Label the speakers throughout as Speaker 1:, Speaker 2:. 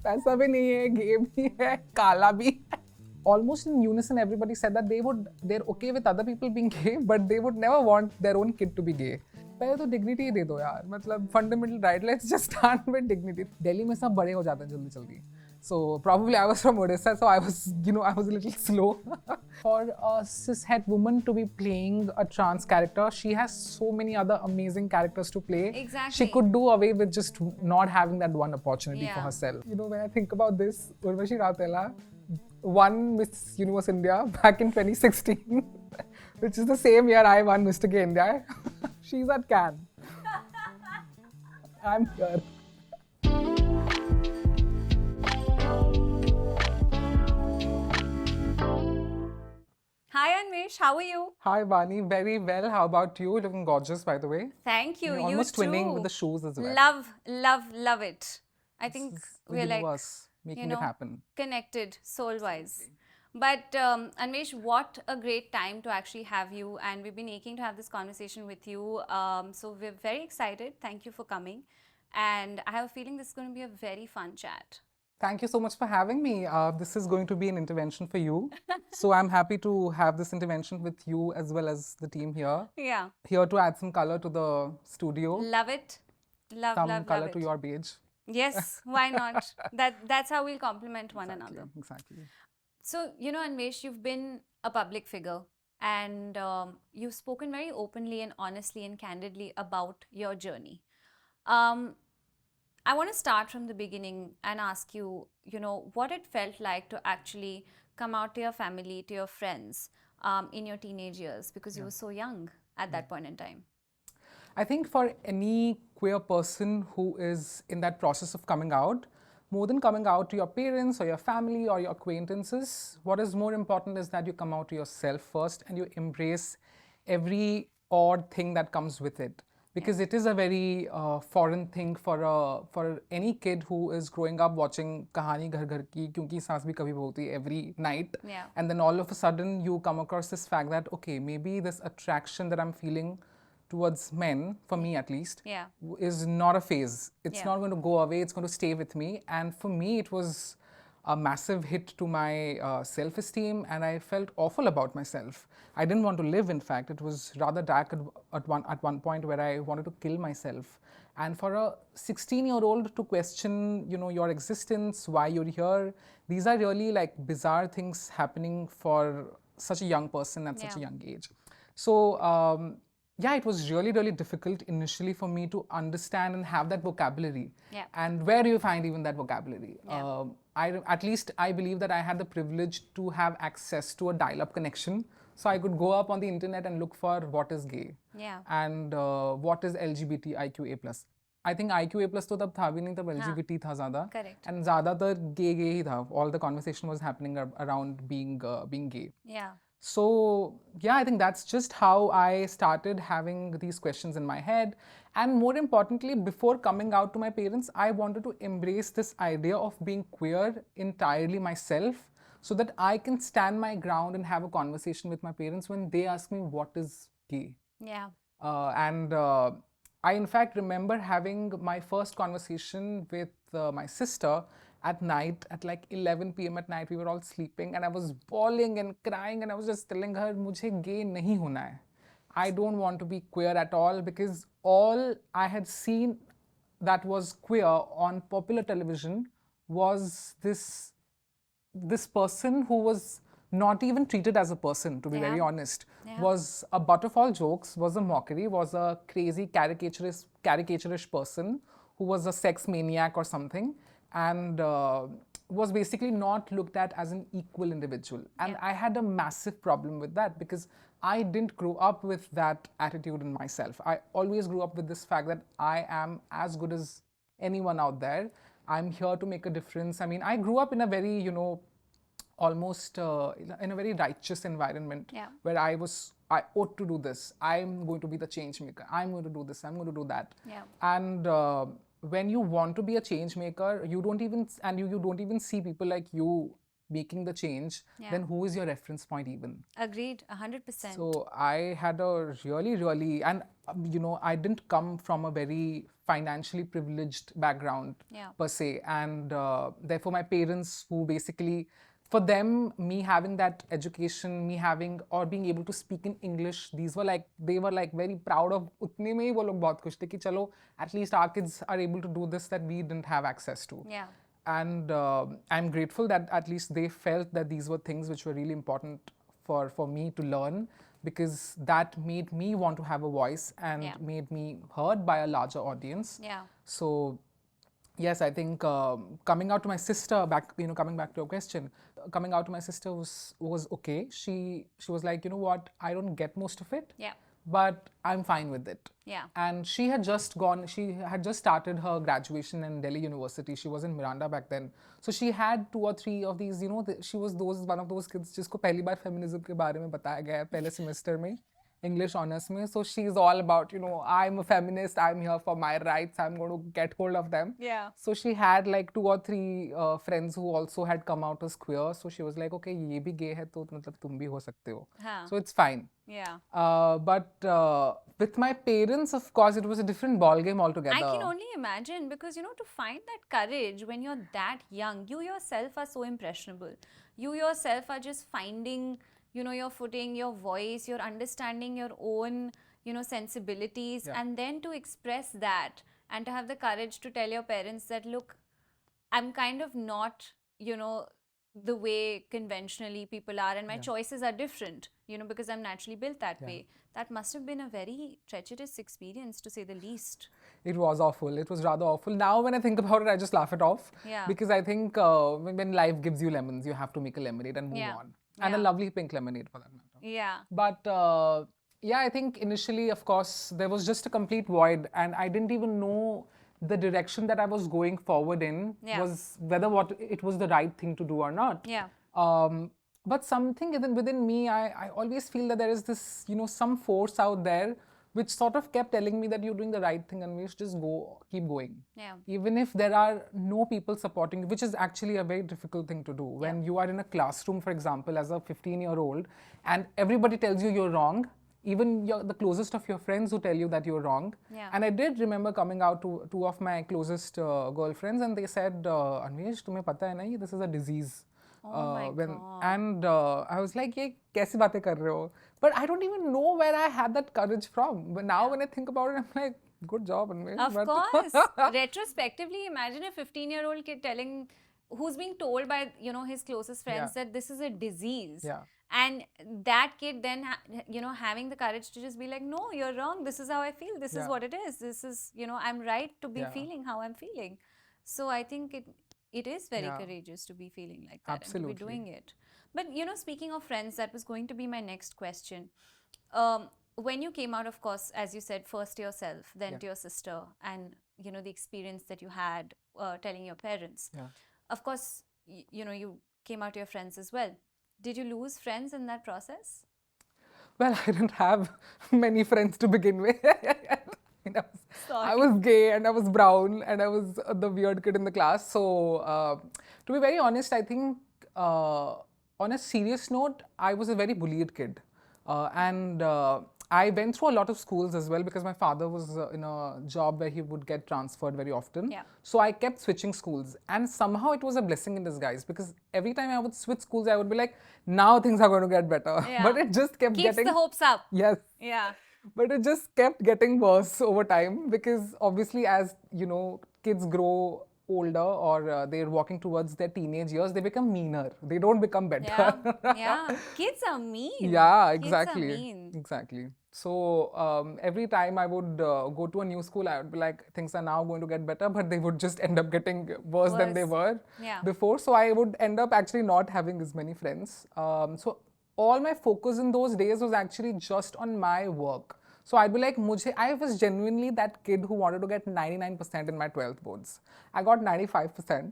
Speaker 1: पैसा भी नहीं है, गे भी है, काला भी है. Almost in unison, everybody said that they're okay with other people being gay, but they would never want their own kid to be gay. पहले तो डिग्निटी दे दो यार, मतलब fundamental right. Let's just start with dignity. Delhi में सब बड़े हो जाते हैं जल्दी जल्दी. So probably I was from Odisha, so I was a little slow. For a cis-het woman to be playing a trans character, she has so many other amazing characters to play.
Speaker 2: Exactly.
Speaker 1: She could do away with just not having that one opportunity for
Speaker 2: Yeah.
Speaker 1: herself. When I think about this, Urvashi Rautela won Miss Universe India back in 2016, which is the same year I won Mr. Gay India. She's at Cannes. I'm here.
Speaker 2: Hi Anwesh, how are you?
Speaker 1: Hi Bani, very well. How about you? Looking gorgeous, by the way.
Speaker 2: Thank you.
Speaker 1: You're almost
Speaker 2: you
Speaker 1: twinning
Speaker 2: too.
Speaker 1: with the shoes as well.
Speaker 2: Love it. I think
Speaker 1: This is the
Speaker 2: we're like,
Speaker 1: universe making it happen.
Speaker 2: connected soul-wise. But Anwesh, what a great time to actually have you, and we've been aching to have this conversation with you. So we're very excited. Thank you for coming, and I have a feeling this is going to be a very fun chat.
Speaker 1: Thank you so much for having me. This is going to be an intervention for you. So I'm happy to have this intervention with you as well as the team here.
Speaker 2: Yeah,
Speaker 1: Here to add some color to the studio.
Speaker 2: love it. Love
Speaker 1: Some color
Speaker 2: love
Speaker 1: to
Speaker 2: it.
Speaker 1: your beige.
Speaker 2: Yes, why not? That's how we'll complement one another.
Speaker 1: Exactly.
Speaker 2: So, Anwesh, you've been a public figure, and you've spoken very openly and honestly and candidly about your journey. I want to start from the beginning and ask you, what it felt like to actually come out to your family, to your friends in your teenage years, because you were so young at that point in time.
Speaker 1: I think for any queer person who is in that process of coming out, more than coming out to your parents or your family or your acquaintances, what is more important is that you come out to yourself first and you embrace every odd thing that comes with it. Because it is a very foreign thing for any kid who is growing up watching Kahani Ghar Ghar Ki, kyunki saas bhi kabhi bolti hai every night.
Speaker 2: Yeah.
Speaker 1: And then all of a sudden you come across this fact that, okay, maybe this attraction that I'm feeling towards men, for me at least,
Speaker 2: Yeah.
Speaker 1: is not a phase. It's
Speaker 2: Yeah.
Speaker 1: not going to go away. It's going to stay with me. And for me, it was a massive hit to my self-esteem, and I felt awful about myself. I didn't want to live, in fact. It was rather dark at one point where I wanted to kill myself. And for a 16-year-old to question, your existence, why you're here, these are really like bizarre things happening for such a young person at such a young age. So, yeah, it was really, really difficult initially for me to understand and have that vocabulary.
Speaker 2: Yeah.
Speaker 1: And where do you find even that vocabulary?
Speaker 2: Yeah.
Speaker 1: At least I believe that I had the privilege to have access to a dial-up connection. So I could go up on the internet and look for what is gay.
Speaker 2: Yeah.
Speaker 1: And what is LGBTQIA+. I think IQA+ तो तब था भी नहीं, तब LGBT था ज़्यादा.
Speaker 2: Correct.
Speaker 1: And ज़्यादातर gay ही था. All the conversation was happening around being gay.
Speaker 2: Yeah.
Speaker 1: So, yeah, I think that's just how I started having these questions in my head. And more importantly, before coming out to my parents, I wanted to embrace this idea of being queer entirely myself so that I can stand my ground and have a conversation with my parents when they ask me what is gay.
Speaker 2: Yeah.
Speaker 1: And I, in fact, remember having my first conversation with my sister at night, at like 11 p.m. at night. We were all sleeping and I was bawling and crying and I was just telling her, मुझे gay नहीं होना है. I don't want to be queer at all, because all I had seen that was queer on popular television was this person who was not even treated as a person, to be very honest. Was a butt of all jokes, was a mockery, was a crazy caricaturist person who was a sex maniac or something, and was basically not looked at as an equal individual. And I had a massive problem with that, because I didn't grow up with that attitude in myself. I always grew up with this fact that I am as good as anyone out there. I'm here to make a difference. I mean, I grew up in a very, almost in a very righteous environment where I ought to do this. I'm going to be the change maker. I'm going to do this. I'm going to do that.
Speaker 2: Yeah.
Speaker 1: And when you want to be a change maker, you don't even see people like you making the change, then who is your reference point even?
Speaker 2: Agreed, 100%.
Speaker 1: So I had a really, and I didn't come from a very financially privileged background
Speaker 2: Yeah.
Speaker 1: per se, and therefore my parents, who basically, for them, me having that education, me having or being able to speak in English, they were like very proud of. उतने में ही वो लोग बहुत खुश थे कि चलो, at least our kids are able to do this that we didn't have access to.
Speaker 2: Yeah.
Speaker 1: And I'm grateful that at least they felt that these were things which were really important for me to learn, because that made me want to have a voice and
Speaker 2: Yeah.
Speaker 1: made me heard by a larger audience.
Speaker 2: Yeah.
Speaker 1: So yes, I think coming out to my sister, coming back to your question, coming out to my sister was okay. She was like, you know what, I don't get most of it,
Speaker 2: Yeah.
Speaker 1: but I'm fine with it.
Speaker 2: Yeah.
Speaker 1: And she had just started her graduation in Delhi University. She was in Miranda back then. So she had 2 or 3 of these, she was one of those kids जिसको पहली बार feminism के बारे में बताया गया है पहले semester में, English honors में. So she's all about, I'm a feminist, I'm here for my rights, I'm going to get hold of them.
Speaker 2: Yeah.
Speaker 1: So she had like 2 or 3 friends who also had come out as queer. So she was like, okay, ये भी gay है तो मतलब तुम भी हो सकते हो.
Speaker 2: हाँ.
Speaker 1: So it's fine.
Speaker 2: Yeah.
Speaker 1: But with my parents, of course, it was a different ball game altogether.
Speaker 2: I can only imagine, because to find that courage when you're that young, you yourself are so impressionable. You yourself are just finding, your footing, your voice, you're understanding your own, sensibilities,
Speaker 1: Yeah.
Speaker 2: and then to express that and to have the courage to tell your parents that, look, I'm kind of not, the way conventionally people are, and my choices are different, because I'm naturally built that way. That must have been a very treacherous experience, to say the least.
Speaker 1: It was awful. It was rather awful. Now, when I think about it, I just laugh it off.
Speaker 2: Yeah.
Speaker 1: Because I think when life gives you lemons, you have to make a lemonade and move
Speaker 2: Yeah.
Speaker 1: on. And a
Speaker 2: Yeah.
Speaker 1: lovely pink lemonade for that matter.
Speaker 2: Yeah.
Speaker 1: But I think initially, of course, there was just a complete void, and I didn't even know the direction that I was going forward in was whether it was the right thing to do or not.
Speaker 2: Yeah.
Speaker 1: But something within me, I always feel that there is this, some force out there which sort of kept telling me that you're doing the right thing, and we should just keep going.
Speaker 2: Yeah.
Speaker 1: Even if there are no people supporting you, which is actually a very difficult thing to do. When you are in a classroom, for example, as a 15-year-old, and everybody tells you you're wrong, even the closest of your friends who tell you that you're wrong.
Speaker 2: Yeah.
Speaker 1: And I did remember coming out to 2 of my closest girlfriends, and they said, Anwesh, तुम्हें पता है ना ये, this is a disease.
Speaker 2: Oh my God.
Speaker 1: And I was like, ये कैसी बातें कर रहे हो? But I don't even know where I had that courage from. But now when I think about it, I'm like, good job, Anwesh.
Speaker 2: Of course. Retrospectively, imagine a 15-year-old kid who's being told by, his closest friends that this is a disease.
Speaker 1: Yeah.
Speaker 2: And that kid then, having the courage to just be like, no, you're wrong. This is how I feel. This is what it is. This is, I'm right to be feeling how I'm feeling. So I think it is very courageous to be feeling like that.
Speaker 1: Absolutely.
Speaker 2: And to be doing it. But, speaking of friends, that was going to be my next question. When you came out, of course, as you said, first to yourself, then to your sister, and, the experience that you had telling your parents.
Speaker 1: Yeah.
Speaker 2: Of course, you came out to your friends as well. Did you lose friends in that process?
Speaker 1: Well, I didn't have many friends to begin with. I was gay and I was brown and I was the weird kid in the class. So, to be very honest, I think on a serious note, I was a very bullied kid. And I went through a lot of schools as well, because my father was in a job where he would get transferred very often.
Speaker 2: Yeah.
Speaker 1: So I kept switching schools, and somehow it was a blessing in disguise, because every time I would switch schools, I would be like, now things are going to get better.
Speaker 2: Yeah.
Speaker 1: But it just kept
Speaker 2: Keeps
Speaker 1: getting...
Speaker 2: the hopes up.
Speaker 1: Yes.
Speaker 2: Yeah.
Speaker 1: But it just kept getting worse over time, because obviously as, kids grow older or they're walking towards their teenage years, they become meaner. They don't become better.
Speaker 2: Yeah. Kids are mean.
Speaker 1: Yeah, exactly.
Speaker 2: Kids are mean.
Speaker 1: Exactly. So every time I would go to a new school, I would be like, things are now going to get better, but they would just end up getting worse than they were before. So I would end up actually not having as many friends. So all my focus in those days was actually just on my work. So I'd be like, I was genuinely that kid who wanted to get 99% in my 12th boards. I got 95%.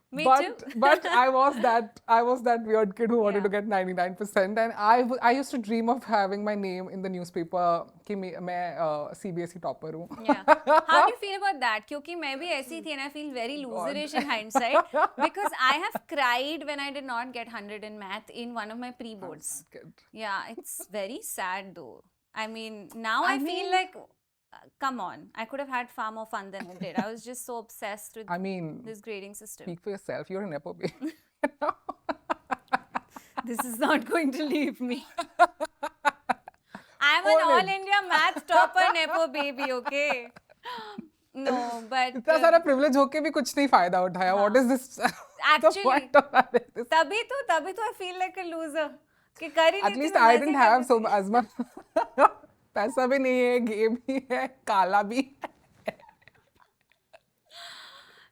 Speaker 2: Me too.
Speaker 1: but I was that weird kid who wanted to get 99%, and I used to dream of having my name in the newspaper कि मैं CBSE topper हूँ.
Speaker 2: Yeah. How do you feel about that? क्योंकि मैं भी ऐसी थी and I feel very loserish in hindsight because I have cried when I did not get 100 in math in one of my pre-boards. Yeah, it's very sad though. I mean, now I feel like, come on, I could have had far more fun than I did. I was just so obsessed with this grading system.
Speaker 1: Speak for yourself. You're a nepo baby.
Speaker 2: This is not going to leave me. I'm an all India math topper nepo baby, okay? No, but
Speaker 1: इतना सारा privilege होके भी कुछ नहीं फायदा उठाया. What is this?
Speaker 2: Actually, तभी तो I feel like a loser. कि कर ही
Speaker 1: At least I didn't have so as much. पैसा भी नहीं है, गे भी है, काला भी है.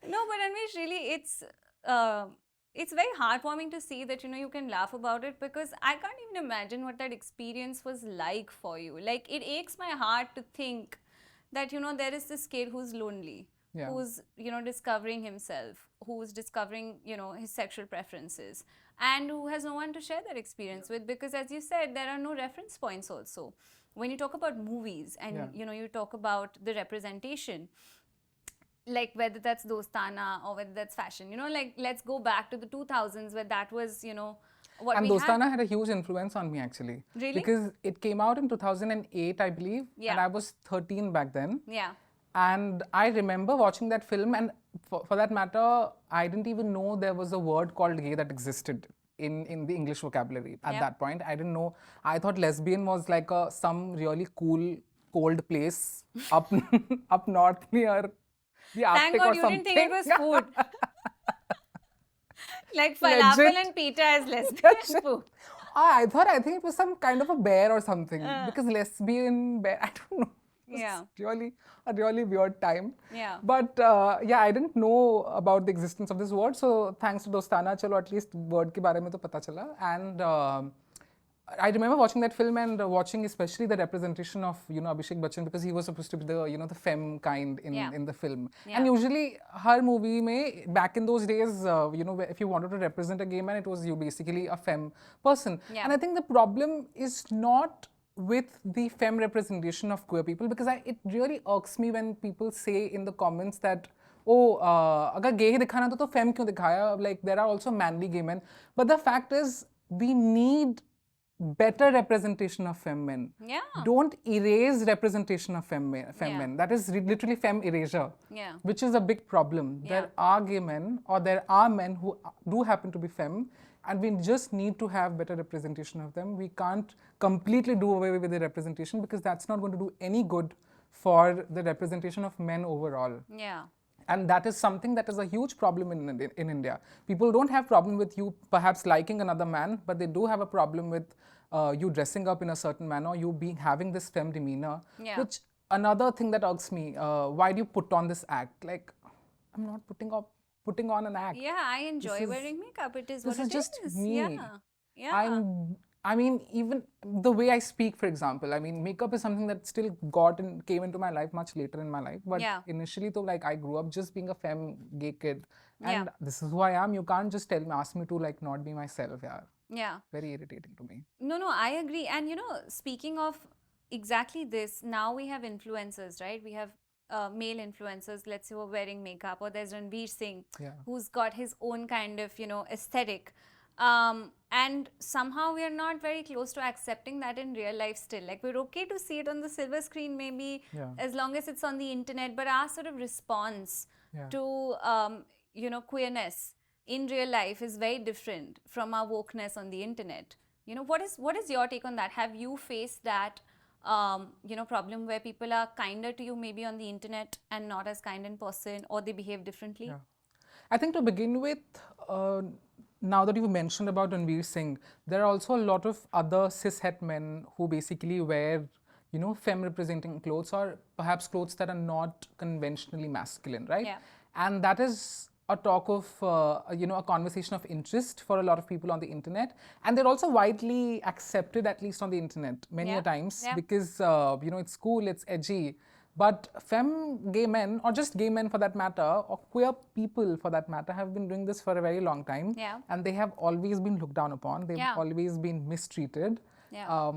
Speaker 2: No, but Anwesh, really, it's very heartwarming to see that, you can laugh about it, because I can't even imagine what that experience was like for you. Like, it aches my heart to think that, there is this kid who's lonely, who's, discovering himself, who's discovering, his sexual preferences, and who has no one to share that experience with, because as you said, there are no reference points also. When you talk about movies and, you talk about the representation, like whether that's Dostana or whether that's fashion, like let's go back to the 2000s where that was, what
Speaker 1: and
Speaker 2: we
Speaker 1: Dostana had a huge influence on me actually.
Speaker 2: Really?
Speaker 1: Because it came out in 2008, I believe.
Speaker 2: Yeah.
Speaker 1: And I was 13 back then.
Speaker 2: Yeah.
Speaker 1: And I remember watching that film, and for that matter, I didn't even know there was a word called gay that existed in the English vocabulary at that point. I didn't know. I thought lesbian was like some really cool, cold place up up north near the Arctic or something.
Speaker 2: Thank God you didn't think it was food. Like falafel and pita as lesbian food.
Speaker 1: I think it was some kind of a bear or something, because lesbian bear, I don't know. It's really a really weird time.
Speaker 2: Yeah.
Speaker 1: But I didn't know about the existence of this word. So thanks to Dostana, chalo at least word ke bare mein to pata chala. And I remember watching that film and watching especially the representation of, Abhishek Bachchan, because he was supposed to be the, the femme kind in the film. Yeah. And usually, her movie mein, back in those days, if you wanted to represent a gay man, it was you basically a femme person. Yeah. And I think the problem is not with the femme representation of queer people, because it really irks me when people say in the comments that, oh, agar gay hi dikhana to femme kyun dikhaya? Like, there are also manly gay men. But the fact is, we need better representation of femme men.
Speaker 2: Yeah.
Speaker 1: Don't erase representation of femme men. That is literally femme erasure, which is a big problem. Yeah. There are gay men, or there are men who do happen to be femme, and we just need to have better representation of them. We can't completely do away with the representation, because that's not going to do any good for the representation of men overall.
Speaker 2: Yeah.
Speaker 1: And that is something that is a huge problem in India. People don't have problem with you perhaps liking another man, but they do have a problem with you dressing up in a certain manner, you having this femme demeanor. Yeah. Which, another thing that irks me, why do you put on this act? Like, I'm not putting on an act.
Speaker 2: Yeah, I enjoy wearing makeup. It is what it is.
Speaker 1: This is just me.
Speaker 2: Yeah.
Speaker 1: I mean, even the way I speak, for example, I mean, makeup is something that still came into my life much later in my life. But initially, though, like, I grew up just being a femme gay kid. And this is who I am. You can't just ask me to, like, not be myself.
Speaker 2: Yeah.
Speaker 1: Very irritating to me.
Speaker 2: No, I agree. And, speaking of exactly this, now we have influencers, right? We have male influencers, let's say, who are wearing makeup. Or there's Ranveer Singh, who's got his own kind of, aesthetic. And somehow we are not very close to accepting that in real life still. Like, we're okay to see it on the silver screen maybe, as long as it's on the internet, but our sort of response to, queerness in real life is very different from our wokeness on the internet. What is your take on that? Have you faced that, problem where people are kinder to you maybe on the internet and not as kind in person, or they behave differently?
Speaker 1: Yeah. I think to begin with, now that you've mentioned about Ranveer Singh, there are also a lot of other cis-het men who basically wear, femme representing clothes, or perhaps clothes that are not conventionally masculine, right? Yeah. And that is a talk of, a conversation of interest for a lot of people on the internet. And they're also widely accepted, at least on the internet, many a times, because, it's cool, it's edgy. But femme gay men, or just gay men for that matter, or queer people for that matter, have been doing this for a very long time.
Speaker 2: Yeah.
Speaker 1: And they have always been looked down upon. They've
Speaker 2: Yeah.
Speaker 1: always been mistreated.
Speaker 2: Yeah.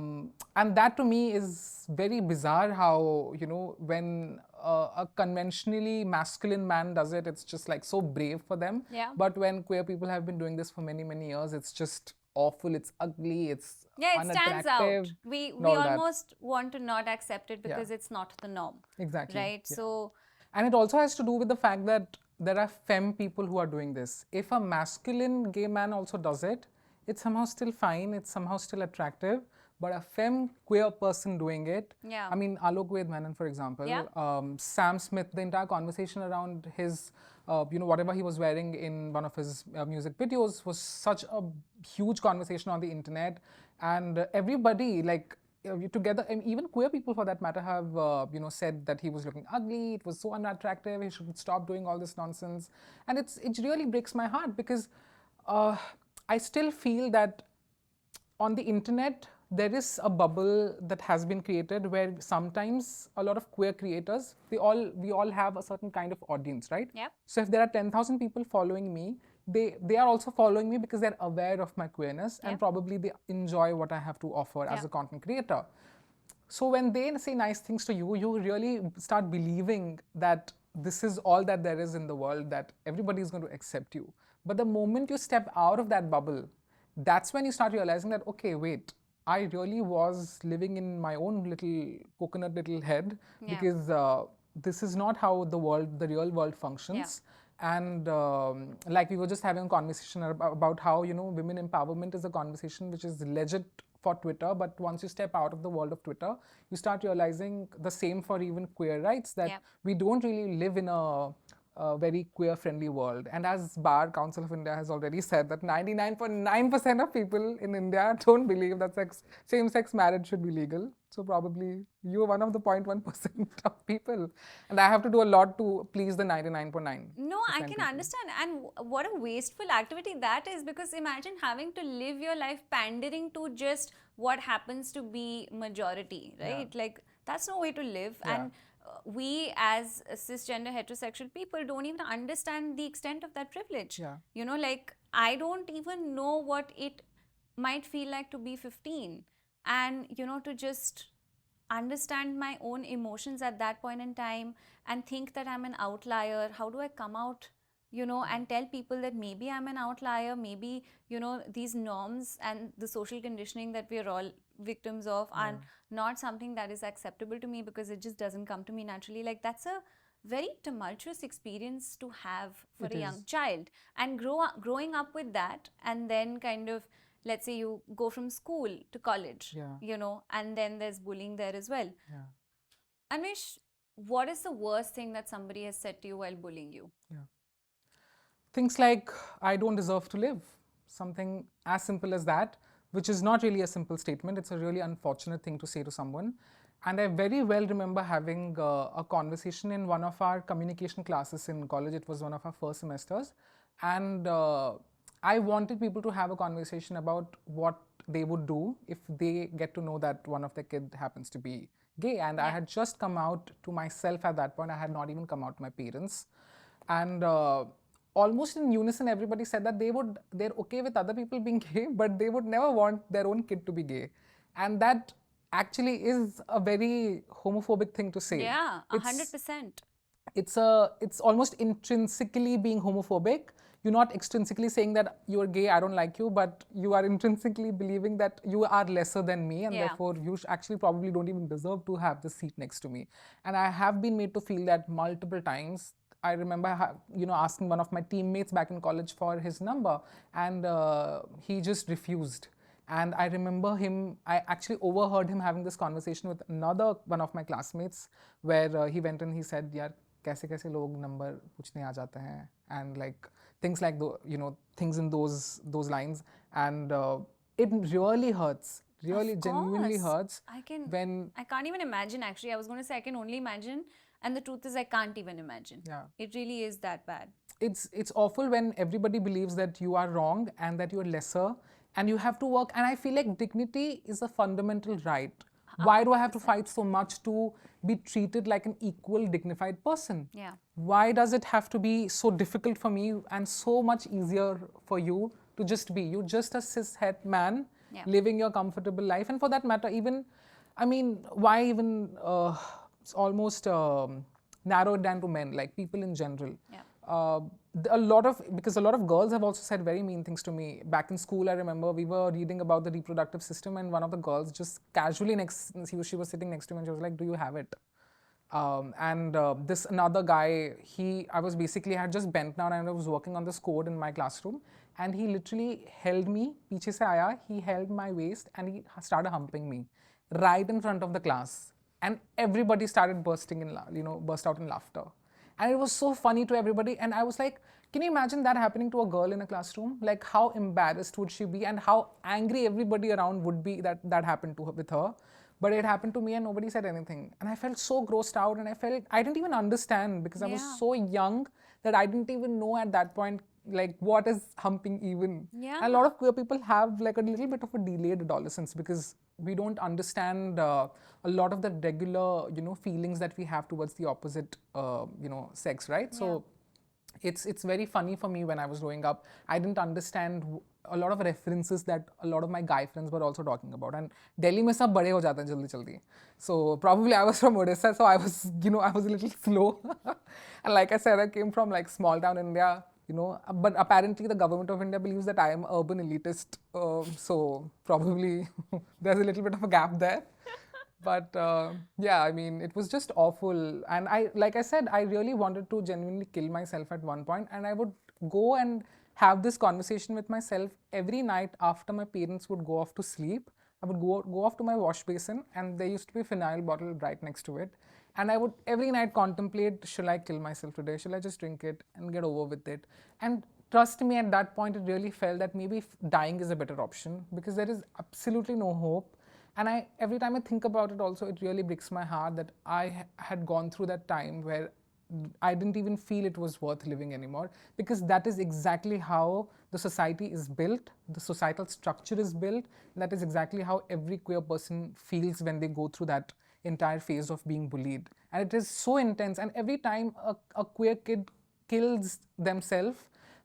Speaker 1: And that to me is very bizarre how, you know, when a conventionally masculine man does it, it's just like so brave for them.
Speaker 2: Yeah.
Speaker 1: But when queer people have been doing this for many, many years, it's just awful, it's ugly, it's
Speaker 2: Yeah, it stands out.
Speaker 1: unattractive.
Speaker 2: We
Speaker 1: and all that.
Speaker 2: almost want to not accept it because it's not the norm.
Speaker 1: Exactly.
Speaker 2: Right?
Speaker 1: Yeah.
Speaker 2: So,
Speaker 1: And it also has to do with the fact that there are femme people who are doing this. If a masculine gay man also does it, it's somehow still fine, it's somehow still attractive. But a femme queer person doing it,
Speaker 2: yeah.
Speaker 1: I mean, Alok Vedmanan, for example,
Speaker 2: Yeah.
Speaker 1: Sam Smith, the entire conversation around his, you know, whatever he was wearing in one of his music videos was such a huge conversation on the internet. And everybody, like, together, and even queer people for that matter, have you know, said that he was looking ugly, it was so unattractive, he should stop doing all this nonsense. And it really breaks my heart because I still feel that on the internet there is a bubble that has been created where sometimes a lot of queer creators, we all have a certain kind of audience, right?
Speaker 2: Yep.
Speaker 1: So if there are 10,000 people following me, they are also following me because they're aware of my queerness and probably they enjoy what I have to offer as a content creator. So when they say nice things to you, you really start believing that this is all that there is in the world, that everybody is going to accept you. But the moment you step out of that bubble, that's when you start realizing that, okay, wait, I really was living in my own little coconut little head because this is not how the real world functions. And like we were just having a conversation about how, you know, women empowerment is a conversation which is legit for Twitter, but once you step out of the world of Twitter, you start realizing the same for even queer rights, that we don't really live in a very queer-friendly world. And as Bar Council of India has already said, that 99.9% of people in India don't believe that same-sex marriage should be legal. So probably you're one of the 0.1% of people. And I have to do a lot to please the 99.9%.
Speaker 2: No, I can understand. And what a wasteful activity that is, because imagine having to live your life pandering to just what happens to be majority, right? Like, that's no way to live. And we as cisgender heterosexual people don't even understand the extent of that privilege. You know, like, I don't even know what it might feel like to be 15 and, you know, to just understand my own emotions at that point in time and think that I'm an outlier. How do I come out, you know, and tell people that maybe I'm an outlier, maybe, you know, these norms and the social conditioning that we're all victims of are not something that is acceptable to me because it just doesn't come to me naturally. Like, that's a very tumultuous experience to have for a young child. And growing up with that, and then kind of, let's say you go from school to college, you know, and then there's bullying there as well. Anwesh, what is the worst thing that somebody has said to you while bullying you?
Speaker 1: Things like, I don't deserve to live. Something as simple as that, which is not really a simple statement. It's a really unfortunate thing to say to someone. And I very well remember having a conversation in one of our communication classes in college. It was one of our first semesters. And I wanted people to have a conversation about what they would do if they get to know that one of their kids happens to be gay. And I had just come out to myself at that point. I had not even come out to my parents. And almost in unison, everybody said that they're okay with other people being gay, but they would never want their own kid to be gay. And that actually is a very homophobic thing to say.
Speaker 2: Yeah, 100%.
Speaker 1: It's almost intrinsically being homophobic. You're not extrinsically saying that you're gay, I don't like you, but you are intrinsically believing that you are lesser than me, and therefore you actually probably don't even deserve to have the seat next to me. And I have been made to feel that multiple times. I remember, you know, asking one of my teammates back in college for his number, and he just refused. And I remember I actually overheard him having this conversation with another one of my classmates, where he went and he said, "Yaar, kaise log number puchne aa jate hain," and like things like you know, things in those lines, and it really hurts. Really, genuinely hurts.
Speaker 2: I can't even imagine. Actually, I was going to say I can only imagine. And the truth is, I can't even imagine. It really is that bad.
Speaker 1: It's awful when everybody believes that you are wrong and that you are lesser and you have to work. And I feel like dignity is a fundamental right. Why do I have to fight so much to be treated like an equal, dignified person?
Speaker 2: Yeah.
Speaker 1: Why does it have to be so difficult for me and so much easier for you to just be? You're just a cis-het man
Speaker 2: Yeah.
Speaker 1: living your comfortable life. And for that matter, even, I mean, why even it's almost narrowed down to men, like people in general.
Speaker 2: Yeah.
Speaker 1: Because a lot of girls have also said very mean things to me. Back in school, I remember we were reading about the reproductive system, and one of the girls just casually she was sitting next to me and she was like, "Do you have it?" And this another guy, I had just bent down and I was working on this code in my classroom, and he literally held me, पीछे से आया, he held my waist and he started humping me right in front of the class, and everybody started burst out in laughter. And it was so funny to everybody. And I was like, can you imagine that happening to a girl in a classroom? Like, how embarrassed would she be and how angry everybody around would be that that happened to her, with her. But it happened to me and nobody said anything. And I felt so grossed out, and I didn't even understand because I was so young that I didn't even know at that point, like, what is humping even.
Speaker 2: Yeah.
Speaker 1: And a lot of queer people have like a little bit of a delayed adolescence because we don't understand a lot of the regular, feelings that we have towards the opposite, sex, right? So it's very funny for me when I was growing up. I didn't understand a lot of references that a lot of my guy friends were also talking about. And Delhi mein sab bade ho jate hain jaldi jaldi. So probably I was from Odisha, so I was a little slow. And like I said, I came from like small town India. But apparently the government of India believes that I am urban elitist, so probably there's a little bit of a gap there. But yeah, I mean, it was just awful. And like I said, I really wanted to genuinely kill myself at one point, and I would go and have this conversation with myself every night after my parents would go off to sleep. I would go off to my wash basin, and there used to be a phenyl bottle right next to it. And I would every night contemplate, shall I kill myself today? Shall I just drink it and get over with it? And trust me, at that point, it really felt that maybe dying is a better option because there is absolutely no hope. And every time I think about it also, it really breaks my heart that I had gone through that time where I didn't even feel it was worth living anymore, because that is exactly how the society is built, the societal structure is built, and that is exactly how every queer person feels when they go through that entire phase of being bullied. And it is so intense, and every time a queer kid kills themselves,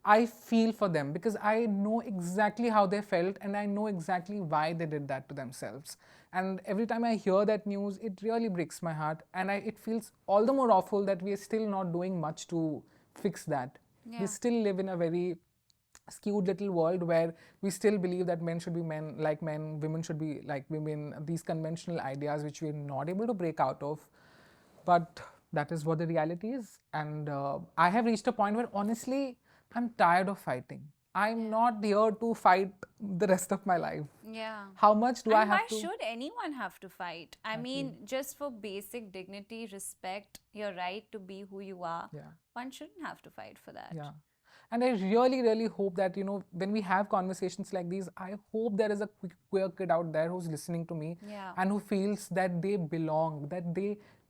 Speaker 1: I feel for them because I know exactly how they felt and I know exactly why they did that to themselves. And every time I hear that news, it really breaks my heart, and it feels all the more awful that we are still not doing much to fix that. We still live in a very skewed little world where we still believe that men should be men like men, women should be like women, these conventional ideas which we're not able to break out of. But that is what the reality is. And I have reached a point where honestly, I'm tired of fighting. I'm not here to fight the rest of my life.
Speaker 2: Yeah.
Speaker 1: How much do I
Speaker 2: And
Speaker 1: have
Speaker 2: why
Speaker 1: to?
Speaker 2: should anyone have to fight? I mean, just for basic dignity, respect, your right to be who you are, one shouldn't have to fight for that.
Speaker 1: Yeah. And I really, really hope that, when we have conversations like these, I hope there is a queer kid out there who's listening to me and who feels that they belong, that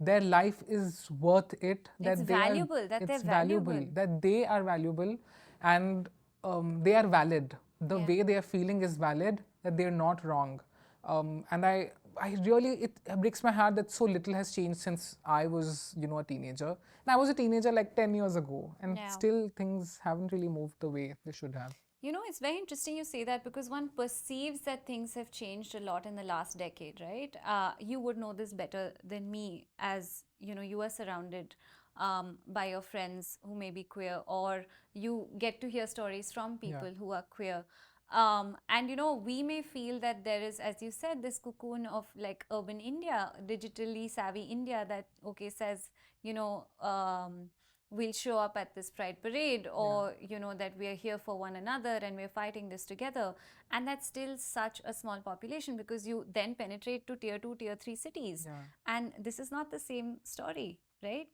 Speaker 1: their life is worth it, that
Speaker 2: It's valuable, that they're valuable.
Speaker 1: that they are valuable, and they are valid. The way they are feeling is valid, that they're not wrong. And it breaks my heart that so little has changed since I was, a teenager. And I was a teenager like 10 years ago, and still things haven't really moved the way they should have.
Speaker 2: It's very interesting you say that because one perceives that things have changed a lot in the last decade, right? You would know this better than me, as you are surrounded by your friends who may be queer, or you get to hear stories from people who are queer. And we may feel that there is, as you said, this cocoon of like urban India, digitally savvy India that says we'll show up at this pride parade, or that we are here for one another and we're fighting this together. And that's still such a small population, because you then penetrate to tier 2, tier 3 cities, and this is not the same story, right?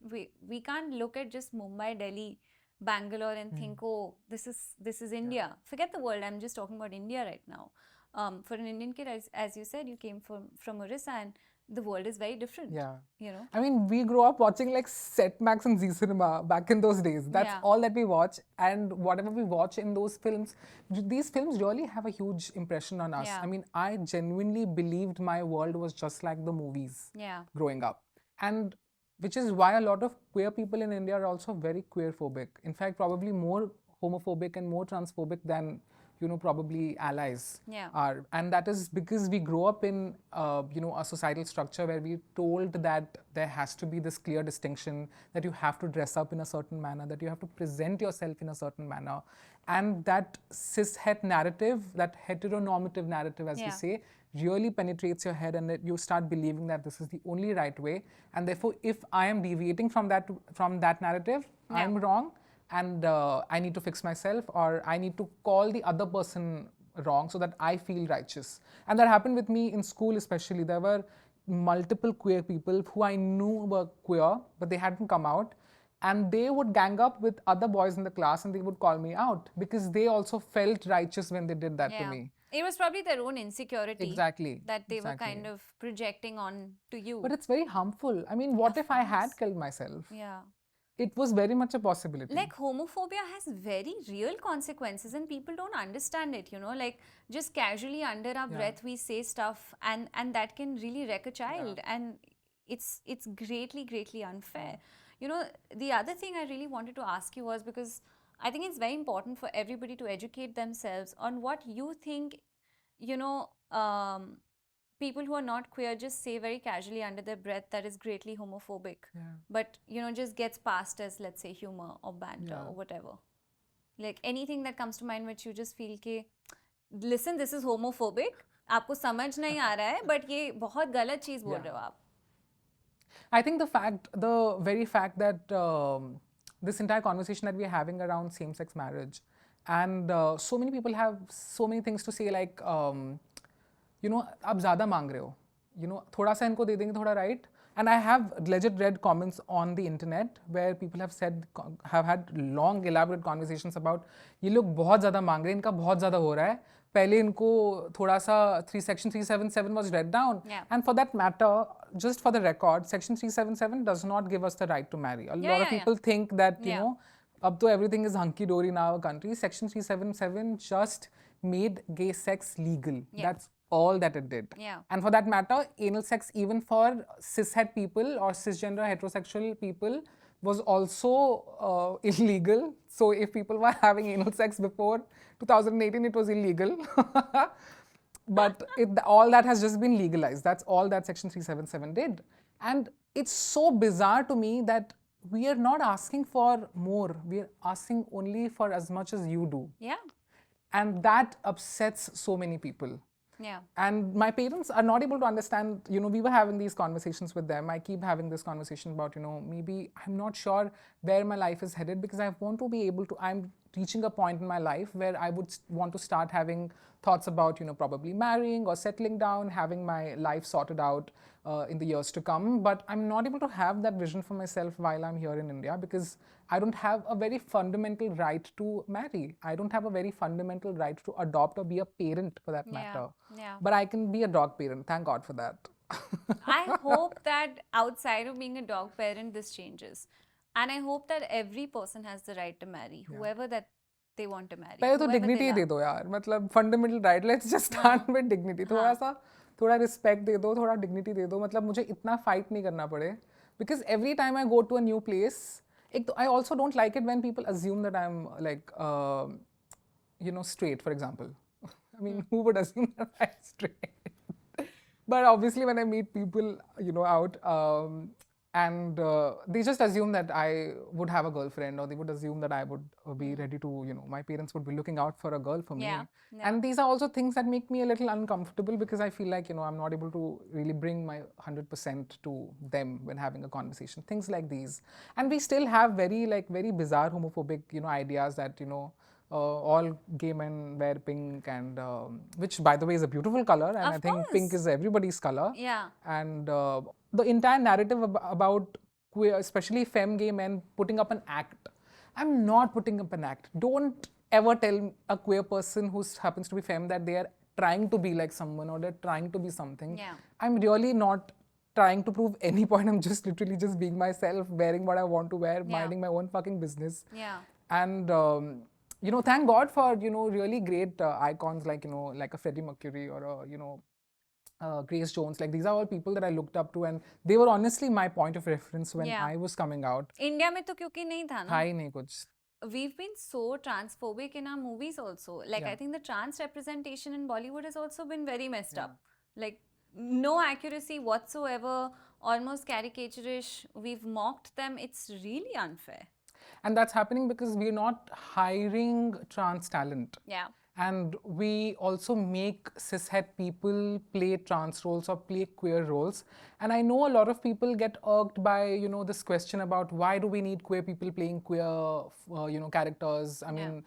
Speaker 2: We can't look at just Mumbai, Delhi, Bangalore and think, oh, this is India. Forget the world, I'm just talking about India right now. For an Indian kid, as you said, you came from Orissa, and the world is very different.
Speaker 1: Yeah.
Speaker 2: You know?
Speaker 1: I mean, we grew up watching like Set Max and Z Cinema back in those days. That's
Speaker 2: Yeah.
Speaker 1: all that we watch. And whatever we watch in those films, these films really have a huge impression on us.
Speaker 2: Yeah.
Speaker 1: I mean, I genuinely believed my world was just like the movies
Speaker 2: Yeah.
Speaker 1: growing up. And which is why a lot of queer people in India are also very queer phobic. In fact, probably more homophobic and more transphobic than, probably allies
Speaker 2: Yeah.
Speaker 1: are. And that is because we grow up in, a societal structure where we're told that there has to be this clear distinction, that you have to dress up in a certain manner, that you have to present yourself in a certain manner. And that cis-het narrative, that heteronormative narrative, as we
Speaker 2: Yeah.
Speaker 1: say, really penetrates your head, and that you start believing that this is the only right way. And therefore, if I am deviating from that narrative, I'm wrong, and I need to fix myself, or I need to call the other person wrong so that I feel righteous. And that happened with me in school especially. There were multiple queer people who I knew were queer, but they hadn't come out. And they would gang up with other boys in the class and they would call me out because they also felt righteous when they did that to me.
Speaker 2: It was probably their own insecurity.
Speaker 1: Exactly.
Speaker 2: That they were kind of projecting on to you.
Speaker 1: But it's very harmful. I mean, what if I had killed myself?
Speaker 2: Yeah.
Speaker 1: It was very much a possibility.
Speaker 2: Like, homophobia has very real consequences and people don't understand it, like just casually under our breath we say stuff and that can really wreck a child, and it's greatly unfair. The other thing I really wanted to ask you was, because I think it's very important for everybody to educate themselves on what you think, people who are not queer just say very casually under their breath that is greatly homophobic, but just gets passed as, let's say, humor or banter or whatever. Like anything that comes to mind which you just feel ke, listen, this is homophobic, आपको समझ नहीं आ रहा है, but ये बहुत गलत चीज बोल रहे हो आप.
Speaker 1: I think the very fact that this entire conversation that we're having around same-sex marriage, and so many people have so many things to say, like, आप ज़्यादा मांग रहे हो, थोड़ा सा इनको दे देंगे थोड़ा right. And I have legit read comments on the internet where people have had long elaborate conversations about ये लोग बहुत ज़्यादा मांग रहे हैं, इनका बहुत ज़्यादा हो रहा है, पहले इनको थोड़ा सा Section 377 was read down. And for that matter, just for the record, Section 377 does not give us the right to marry. A lot of people think that, अब तो everything is hunky-dory in our country. Section 377 just made gay sex legal. That's all that it did. And for that matter, anal sex, even for cis-het people or cisgender heterosexual people, was also illegal. So if people were having anal sex before 2018, it was illegal. But all that has just been legalized. That's all that Section 377 did. And it's so bizarre to me that we are not asking for more. We are asking only for as much as you do. And that upsets so many people. And my parents are not able to understand, we were having these conversations with them. I keep having this conversation about, maybe I'm not sure where my life is headed, because I want to be able to, I'm reaching a point in my life where I would want to start having thoughts about, probably marrying or settling down, having my life sorted out in the years to come. But I'm not able to have that vision for myself while I'm here in India, because I don't have a very fundamental right to marry. I don't have a very fundamental right to adopt or be a parent, for that matter. But I can be a dog parent. Thank God for that.
Speaker 2: I hope that outside of being a dog parent, this changes. And I hope that every person has the right to marry, whoever that they want to marry.
Speaker 1: पहले तो dignity दे दो यार, मतलब fundamental right. Let's just start with dignity. थोड़ा respect दे दो, थोड़ा dignity दे दो. मतलब मुझे इतना fight नहीं करना पड़े. Because every time I go to a new place, I also don't like it when people assume that I'm like, straight, for example. I mean, who would assume that I'm straight? But obviously, when I meet people, out, and they just assume that I would have a girlfriend, or they would assume that I would be ready to, my parents would be looking out for a girl for me. And these are also things that make me a little uncomfortable, because I feel like, I'm not able to really bring my 100% to them when having a conversation, things like these. And we still have very bizarre homophobic, ideas that, all gay men wear pink, and which, by the way, is a beautiful color, and I think pink is everybody's color. And the entire narrative about queer, especially femme gay men, putting up an act. I'm not putting up an act. Don't ever tell a queer person who happens to be femme that they are trying to be like someone or they're trying to be something. I'm really not trying to prove any point. I'm just literally just being myself, wearing what I want to wear,
Speaker 2: Yeah.
Speaker 1: minding my own fucking business.
Speaker 2: Yeah.
Speaker 1: And you know, thank God for, you know, really great icons like, you know, like a Freddie Mercury or a, you know, Grace Jones. Like, these are all people that I looked up to, and they were honestly my point of reference when
Speaker 2: Yeah.
Speaker 1: I was coming out.
Speaker 2: India में तो क्योंकि नहीं था ना.
Speaker 1: था ही नहीं कुछ.
Speaker 2: We've been so transphobic in our movies also. Like,
Speaker 1: Yeah.
Speaker 2: I think the trans representation in Bollywood has also been very messed up. Like, no accuracy whatsoever, almost caricaturish. We've mocked them. It's really unfair.
Speaker 1: And that's happening because we're not hiring trans talent.
Speaker 2: Yeah.
Speaker 1: And we also make cis-het people play trans roles or play queer roles. And I know a lot of people get irked by, you know, this question about why do we need queer people playing queer, you know, characters. I mean,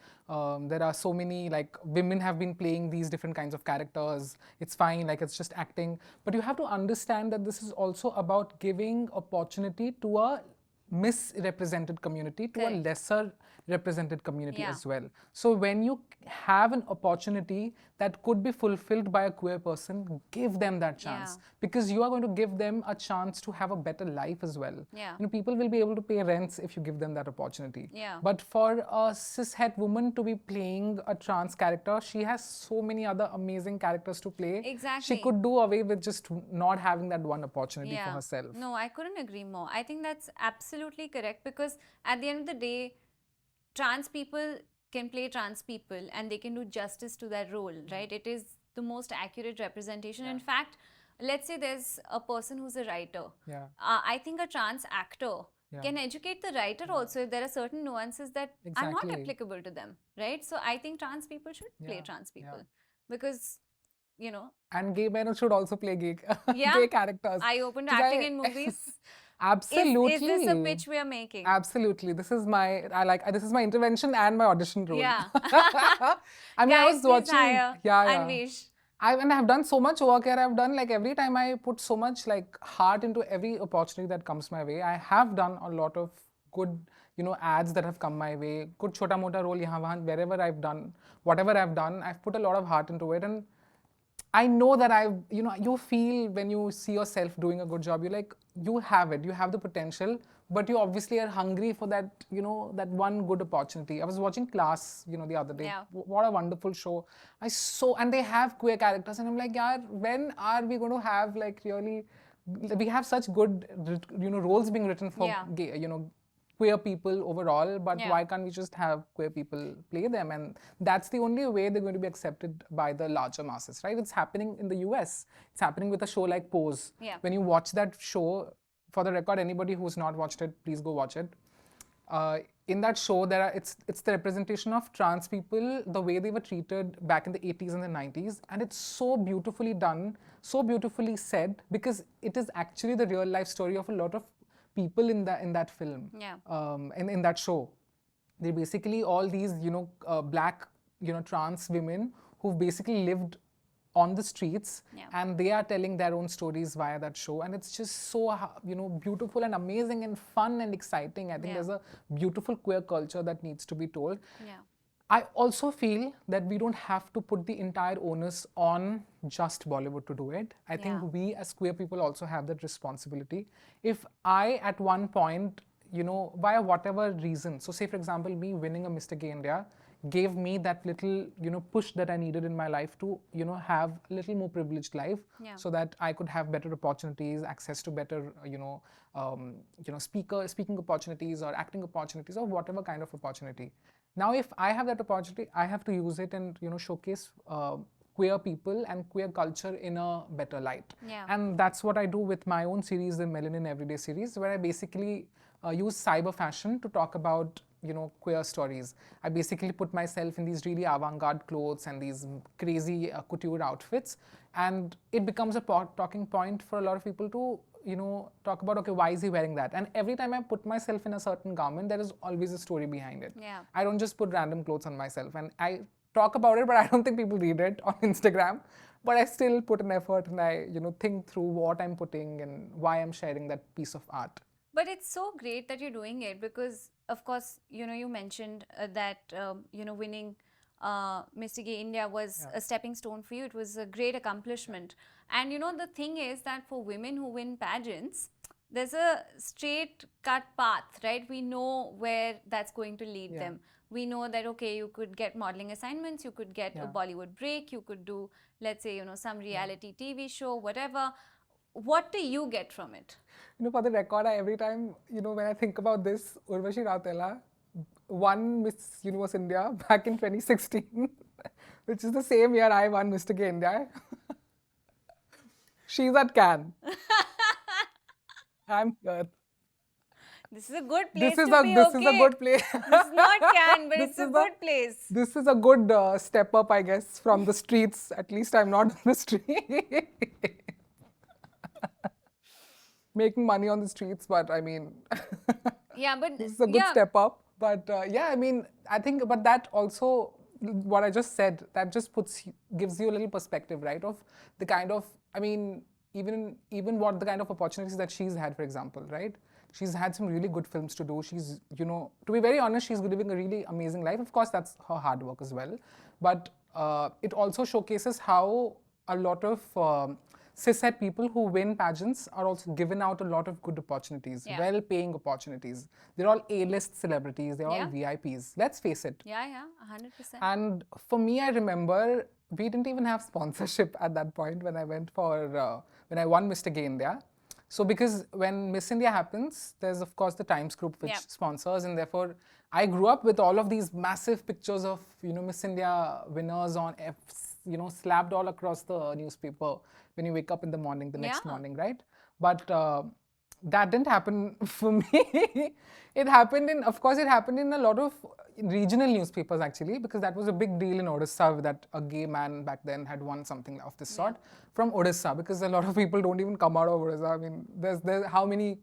Speaker 1: there are so many, like, women have been playing these different kinds of characters. It's fine, like, it's just acting. But you have to understand that this is also about giving opportunity to a misrepresented community, to a
Speaker 2: Correct.
Speaker 1: lesser represented community
Speaker 2: Yeah.
Speaker 1: as well. So when you have an opportunity that could be fulfilled by a queer person, give them that chance.
Speaker 2: Yeah.
Speaker 1: Because you are going to give them a chance to have a better life as well.
Speaker 2: Yeah.
Speaker 1: You know, people will be able to pay rents if you give them that opportunity.
Speaker 2: Yeah.
Speaker 1: But for a cis-het woman to be playing a trans character, she has so many other amazing characters to play.
Speaker 2: Exactly.
Speaker 1: She could do away with just not having that one opportunity for herself.
Speaker 2: No, I couldn't agree more. I think that's absolutely correct, because at the end of the day, trans people can play trans people and they can do justice to that role, right? It is the most accurate representation. In fact, let's say there's a person who's a writer.
Speaker 1: Yeah.
Speaker 2: I think a trans actor can educate the writer also if there are certain nuances that are not
Speaker 1: Exactly.
Speaker 2: applicable to them, right? So I think trans people should play trans people because, you know.
Speaker 1: And gay men should also play gay,
Speaker 2: Yeah.
Speaker 1: gay characters.
Speaker 2: I open to acting in movies.
Speaker 1: Absolutely.
Speaker 2: Is this a pitch we are making?
Speaker 1: Absolutely. This is my, this is my intervention and my audition role.
Speaker 2: Yeah.
Speaker 1: I mean,
Speaker 2: Guys,
Speaker 1: I was
Speaker 2: please
Speaker 1: watching.
Speaker 2: hire Anwesh.
Speaker 1: And I've done so much work here. I've done, like, every time I put so much, like, heart into every opportunity that comes my way. I have done a lot of good, you know, ads that have come my way. Good chota mota role yahan wahan, wherever I've done, whatever I've done, I've put a lot of heart into it. And I know that you know, you feel when you see yourself doing a good job, you're like, you have it, you have the potential, but you obviously are hungry for that, you know, that one good opportunity. I was watching Class, you know, the other day.
Speaker 2: Yeah.
Speaker 1: What a wonderful show. And they have queer characters, and I'm like, yeah, when are we going to have, like, really, we have such good, you know, roles being written for gay, you know, queer people overall, but why can't we just have queer people play them? And that's the only way they're going to be accepted by the larger masses, right? It's happening in the US. It's happening with a show like Pose.
Speaker 2: Yeah.
Speaker 1: When you watch that show, for the record, anybody who's not watched it, please go watch it. In that show, it's the representation of trans people, the way they were treated back in the 80s and the 90s, and it's so beautifully done, so beautifully said, because it is actually the real life story of a lot of people in that film.
Speaker 2: Yeah.
Speaker 1: In that show, they're basically all these, you know, black, you know, trans women who've basically lived on the streets, and they are telling their own stories via that show, and it's just so, you know, beautiful and amazing and fun and exciting. I think there's a beautiful queer culture that needs to be told.
Speaker 2: Yeah.
Speaker 1: I also feel that we don't have to put the entire onus on just Bollywood to do it. I think we as queer people also have that responsibility. If I, at one point, you know, via whatever reason, so say for example, me winning a Mr. Gay India gave me that little, you know, push that I needed in my life to, you know, have a little more privileged life, so that I could have better opportunities, access to better, you know, speaking opportunities or acting opportunities or whatever kind of opportunity. Now, if I have that opportunity, I have to use it and, you know, showcase queer people and queer culture in a better light.
Speaker 2: Yeah.
Speaker 1: And that's what I do with my own series, the Melanin Everyday series, where I basically use cyber fashion to talk about, you know, queer stories. I basically put myself in these really avant-garde clothes and these crazy couture outfits, and it becomes a talking point for a lot of people to, you know, talk about, okay, why is he wearing that? And every time I put myself in a certain garment, there is always a story behind it.
Speaker 2: Yeah.
Speaker 1: I don't just put random clothes on myself, and I talk about it, but I don't think people read it on Instagram. But I still put an effort, and I, you know, think through what I'm putting and why I'm sharing that piece of art.
Speaker 2: But it's so great that you're doing it because, of course, you know, you mentioned that, you know, winning Mr. Gay India was a stepping stone for you. It was a great accomplishment. And you know, the thing is that for women who win pageants, there's a straight cut path, right? We know where that's going to lead them. We know that, okay, you could get modeling assignments, you could get a Bollywood break, you could do, let's say, you know, some reality TV show, whatever. What do you get from it?
Speaker 1: You know, for the record, every time, you know, when I think about this, Urvashi Rautela won Miss Universe India back in 2016, which is the same year I won Mr. Gay India. She's at Cannes. I'm here.
Speaker 2: This is a good place
Speaker 1: This is
Speaker 2: to
Speaker 1: a
Speaker 2: be,
Speaker 1: this
Speaker 2: okay?
Speaker 1: is a good place.
Speaker 2: This is not Cannes, but it's a good place.
Speaker 1: This is a good step up, I guess, from the streets. At least I'm not on the street. Making money on the streets, but I mean,
Speaker 2: Yeah, but
Speaker 1: this is a good step up. But yeah, I mean, I think, but that also, what I just said, that just gives you a little perspective, right? Of the kind of, I mean, even what the kind of opportunities that she's had, for example, right? She's had some really good films to do. She's, you know, to be very honest, she's living a really amazing life. Of course, that's her hard work as well. But it also showcases how a lot of cis-het people who win pageants are also given out a lot of good opportunities, well-paying opportunities. They're all A-list celebrities. They're all VIPs. Let's face it.
Speaker 2: Yeah, 100%.
Speaker 1: And for me, I remember we didn't even have sponsorship at that point when I went for, when I won Mr. Gay India. So because when Miss India happens, there's of course the Times Group which sponsors, and therefore I grew up with all of these massive pictures of, you know, Miss India winners on you know, slapped all across the newspaper when you wake up in the morning, the next morning, right? But that didn't happen for me. It happened in, of course, it happened in a lot of regional newspapers actually, because that was a big deal in Odisha that a gay man back then had won something of this sort from Odisha, because a lot of people don't even come out of Odisha. I mean, there's how many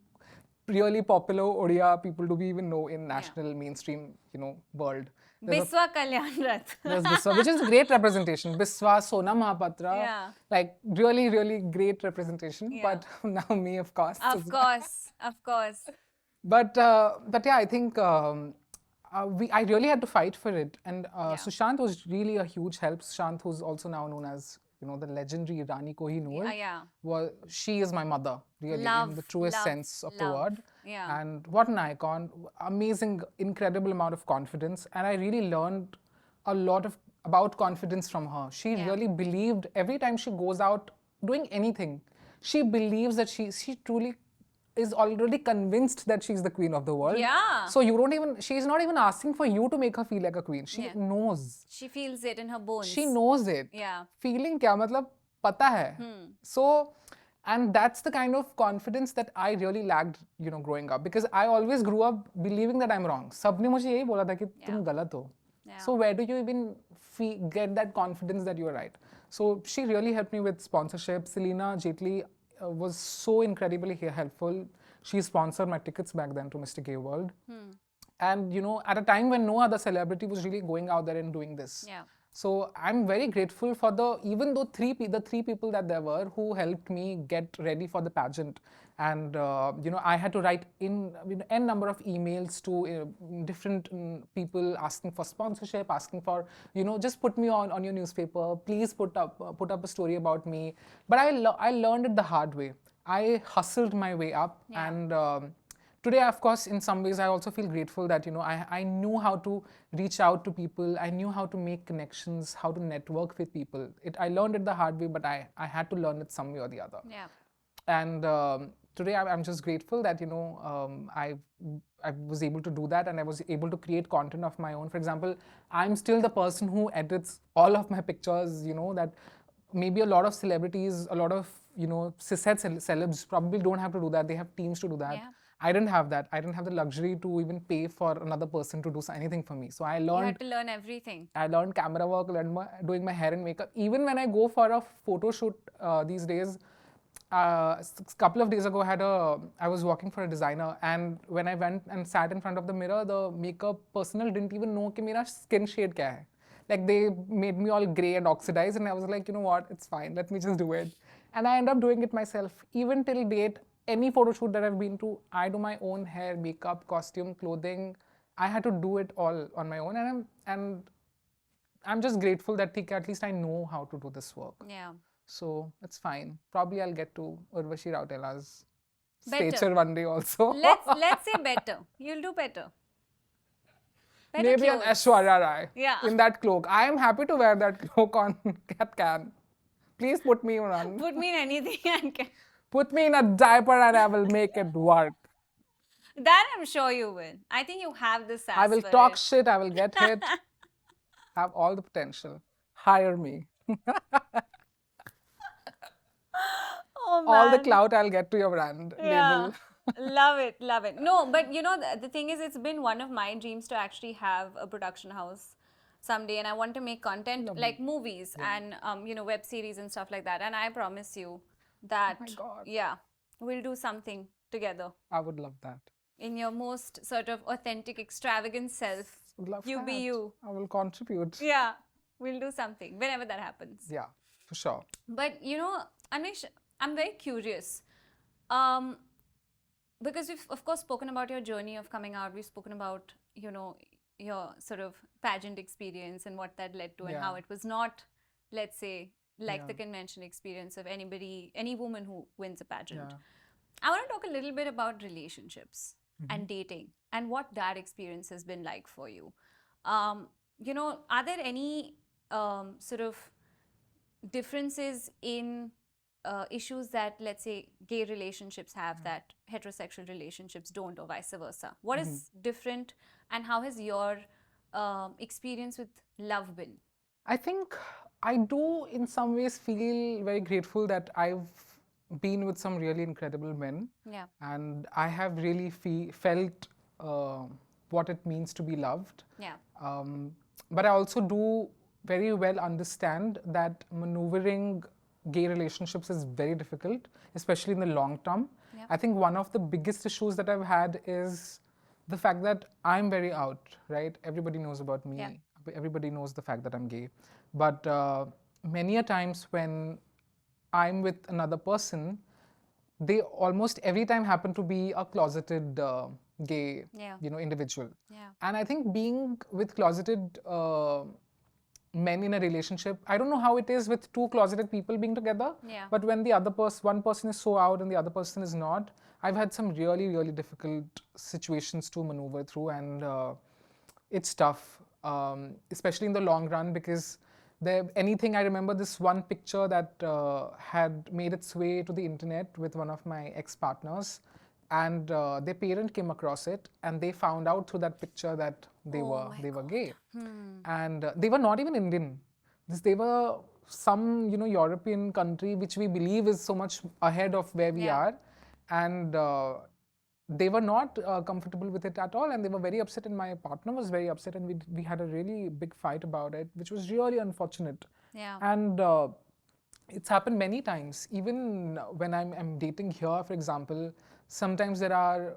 Speaker 1: really popular Odia people do we even know in national mainstream, you know, world?
Speaker 2: Biswa Kalyan Rath.
Speaker 1: There's Biswa, which is a great representation. Biswa, Sona Mahapatra, like really, really great representation. But now me, of course.
Speaker 2: Of course.
Speaker 1: But yeah, I think I really had to fight for it. And Sushant was really a huge help. Sushant, who's also now known as, you know, the legendary Rani Kohinoor. Well, she is my mother, really, in the truest sense of the word. And what an icon, amazing, incredible amount of confidence. And I really learned a lot about confidence from her. She really believed every time she goes out doing anything, she believes that she truly is already convinced that she's the queen of the world. So she's not even asking for you to make her feel like a queen. She knows.
Speaker 2: She feels it in her bones.
Speaker 1: She knows it. Feeling kya matlab pata hai. So, and that's the kind of confidence that I really lacked, you know, growing up, because I always grew up believing that I'm wrong. Sabne mujhe yahi bola tha ki tum galat ho. So where do you even get that confidence that you're right? So she really helped me with sponsorship. Selena Jetli was so incredibly helpful. She sponsored my tickets back then to Mr. Gay World. And, you know, at a time when no other celebrity was really going out there and doing this. So I'm very grateful for even though the three people that there were who helped me get ready for the pageant. And, you know, I had to write in n number of emails to different people asking for sponsorship, asking for, you know, just put me on your newspaper. Please put up a story about me. But I learned it the hard way. I hustled my way up. And today, of course, in some ways, I also feel grateful that, you know, I knew how to reach out to people. I knew how to make connections, how to network with people. I learned it the hard way, but I had to learn it some way or the other. And today, I'm just grateful that, you know, I was able to do that, and I was able to create content of my own. For example, I'm still the person who edits all of my pictures, you know, that maybe a lot of celebrities, a lot of, you know, cis-het celebs probably don't have to do that. They have teams to do that. I didn't have that. I didn't have the luxury to even pay for another person to do anything for me. So I learned...
Speaker 2: You had to learn everything.
Speaker 1: I learned camera work, doing my hair and makeup. Even when I go for a photo shoot these days, a couple of days ago, I was working for a designer, and when I went and sat in front of the mirror, the makeup personnel didn't even know कि मेरा skin shade क्या है. Like, they made me all grey and oxidized, and I was like, you know what, it's fine, let me just do it. And I ended up doing it myself. Even till date, any photo shoot that I've been to, I do my own hair, makeup, costume, clothing. I had to do it all on my own, and I'm just grateful that at least I know how to do this work.
Speaker 2: Yeah.
Speaker 1: So it's fine. Probably I'll get to Urvashi Rautela's
Speaker 2: Better.
Speaker 1: stature one day also.
Speaker 2: Let's say better. You'll do better. Better
Speaker 1: Maybe
Speaker 2: clothes.
Speaker 1: an Aishwarya Rai
Speaker 2: Yeah.
Speaker 1: in that cloak. I am happy to wear that cloak on Cat Can. Please put me on.
Speaker 2: Put me in anything and
Speaker 1: Put me in a diaper and I will make it work.
Speaker 2: that I'm sure you will. I think you have the sass
Speaker 1: I will
Speaker 2: for
Speaker 1: talk
Speaker 2: it.
Speaker 1: shit. I will get hit. Have all the potential. Hire me.
Speaker 2: Oh,
Speaker 1: All the
Speaker 2: man.
Speaker 1: clout I'll get to your brand label.
Speaker 2: Love it, love it. No, but you know, the thing is, it's been one of my dreams to actually have a production house someday, and I want to make content like movies and you know, web series and stuff like that. And I promise you that,
Speaker 1: Oh my God.
Speaker 2: yeah, we'll do something together
Speaker 1: I would love that.
Speaker 2: in your most sort of authentic, extravagant self.
Speaker 1: Would love
Speaker 2: You
Speaker 1: that.
Speaker 2: be you.
Speaker 1: I will contribute.
Speaker 2: Yeah, we'll do something whenever that happens.
Speaker 1: Yeah, for sure.
Speaker 2: But you know, Anwesh, I'm very curious. Because we've of course spoken about your journey of coming out. We've spoken about, you know, your sort of pageant experience and what that led to, and how it was not, let's say, like the convention experience of any woman who wins a pageant.
Speaker 1: Yeah.
Speaker 2: I want to talk a little bit about relationships and dating and what that experience has been like for you. You know, are there any sort of differences in issues that, let's say, gay relationships have that heterosexual relationships don't, or vice versa? What is different, and how has your experience with love been?
Speaker 1: I think I do in some ways feel very grateful that I've been with some really incredible men.
Speaker 2: Yeah.
Speaker 1: And I have really felt what it means to be loved.
Speaker 2: Yeah.
Speaker 1: But I also do very well understand that maneuvering gay relationships is very difficult, especially in the long term.
Speaker 2: Yeah.
Speaker 1: I think one of the biggest issues that I've had is the fact that I'm very out, right? Everybody knows about me.
Speaker 2: Yeah.
Speaker 1: Everybody knows the fact that I'm gay. But many a times when I'm with another person, they almost every time happen to be a closeted gay, individual.
Speaker 2: Yeah.
Speaker 1: And I think being with closeted men in a relationship, I don't know how it is with two closeted people being together, but when the other one person is so out and the other person is not, I've had some really, really difficult situations to maneuver through, and it's tough, especially in the long run, because I remember this one picture that had made its way to the internet with one of my ex-partners, and their parent came across it, and they found out through that picture that they were gay. And they were not even Indian. They were some European country which we believe is so much ahead of where we are, and they were not comfortable with it at all, and they were very upset, and my partner was very upset, and we had a really big fight about it, which was really unfortunate. And it's happened many times. Even when I'm dating here, for example, sometimes there are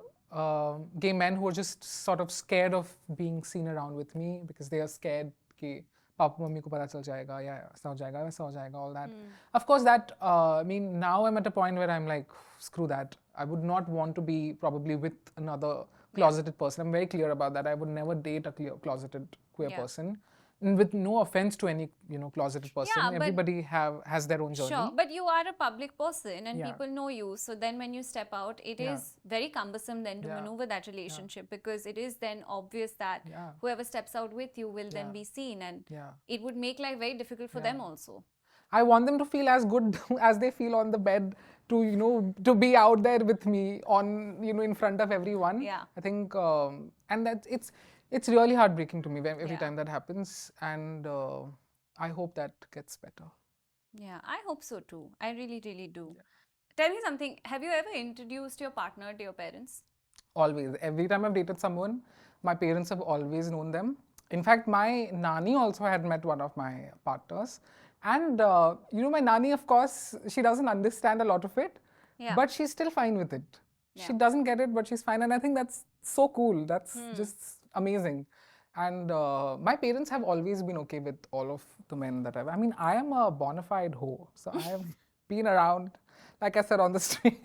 Speaker 1: gay men who are just sort of scared of being seen around with me because they are scared कि papa mummy को पता चल जाएगा या ऐसा हो जाएगा वैसा हो जाएगा, all that. Of course, that I mean, now I'm at a point where I'm like, screw that. I would not want to be probably with another closeted person. I'm very clear about that. I would never date a closeted queer person. And with no offense to any closeted person, everybody has their own journey.
Speaker 2: Sure, but you are a public person and people know you. So then when you step out, it is very cumbersome then to maneuver that relationship, because it is then obvious that whoever steps out with you will then be seen, and it would make life very difficult for them also.
Speaker 1: I want them to feel as good as they feel on the bed to be out there with me on in front of everyone. I think and that it's really heartbreaking to me every time that happens, and I hope that gets better.
Speaker 2: Yeah, I hope so too. I really, really do. Tell me something. Have you ever introduced your partner to your parents?
Speaker 1: Always. Every time I've dated someone, my parents have always known them. In fact, my nani also had met one of my partners. And, my nani, of course, she doesn't understand a lot of it, but she's still fine with it. She doesn't get it, but she's fine. And I think that's so cool. That's just amazing. And my parents have always been okay with all of the men that I mean, I am a bona fide hoe. So I have been around, like I said, on the street.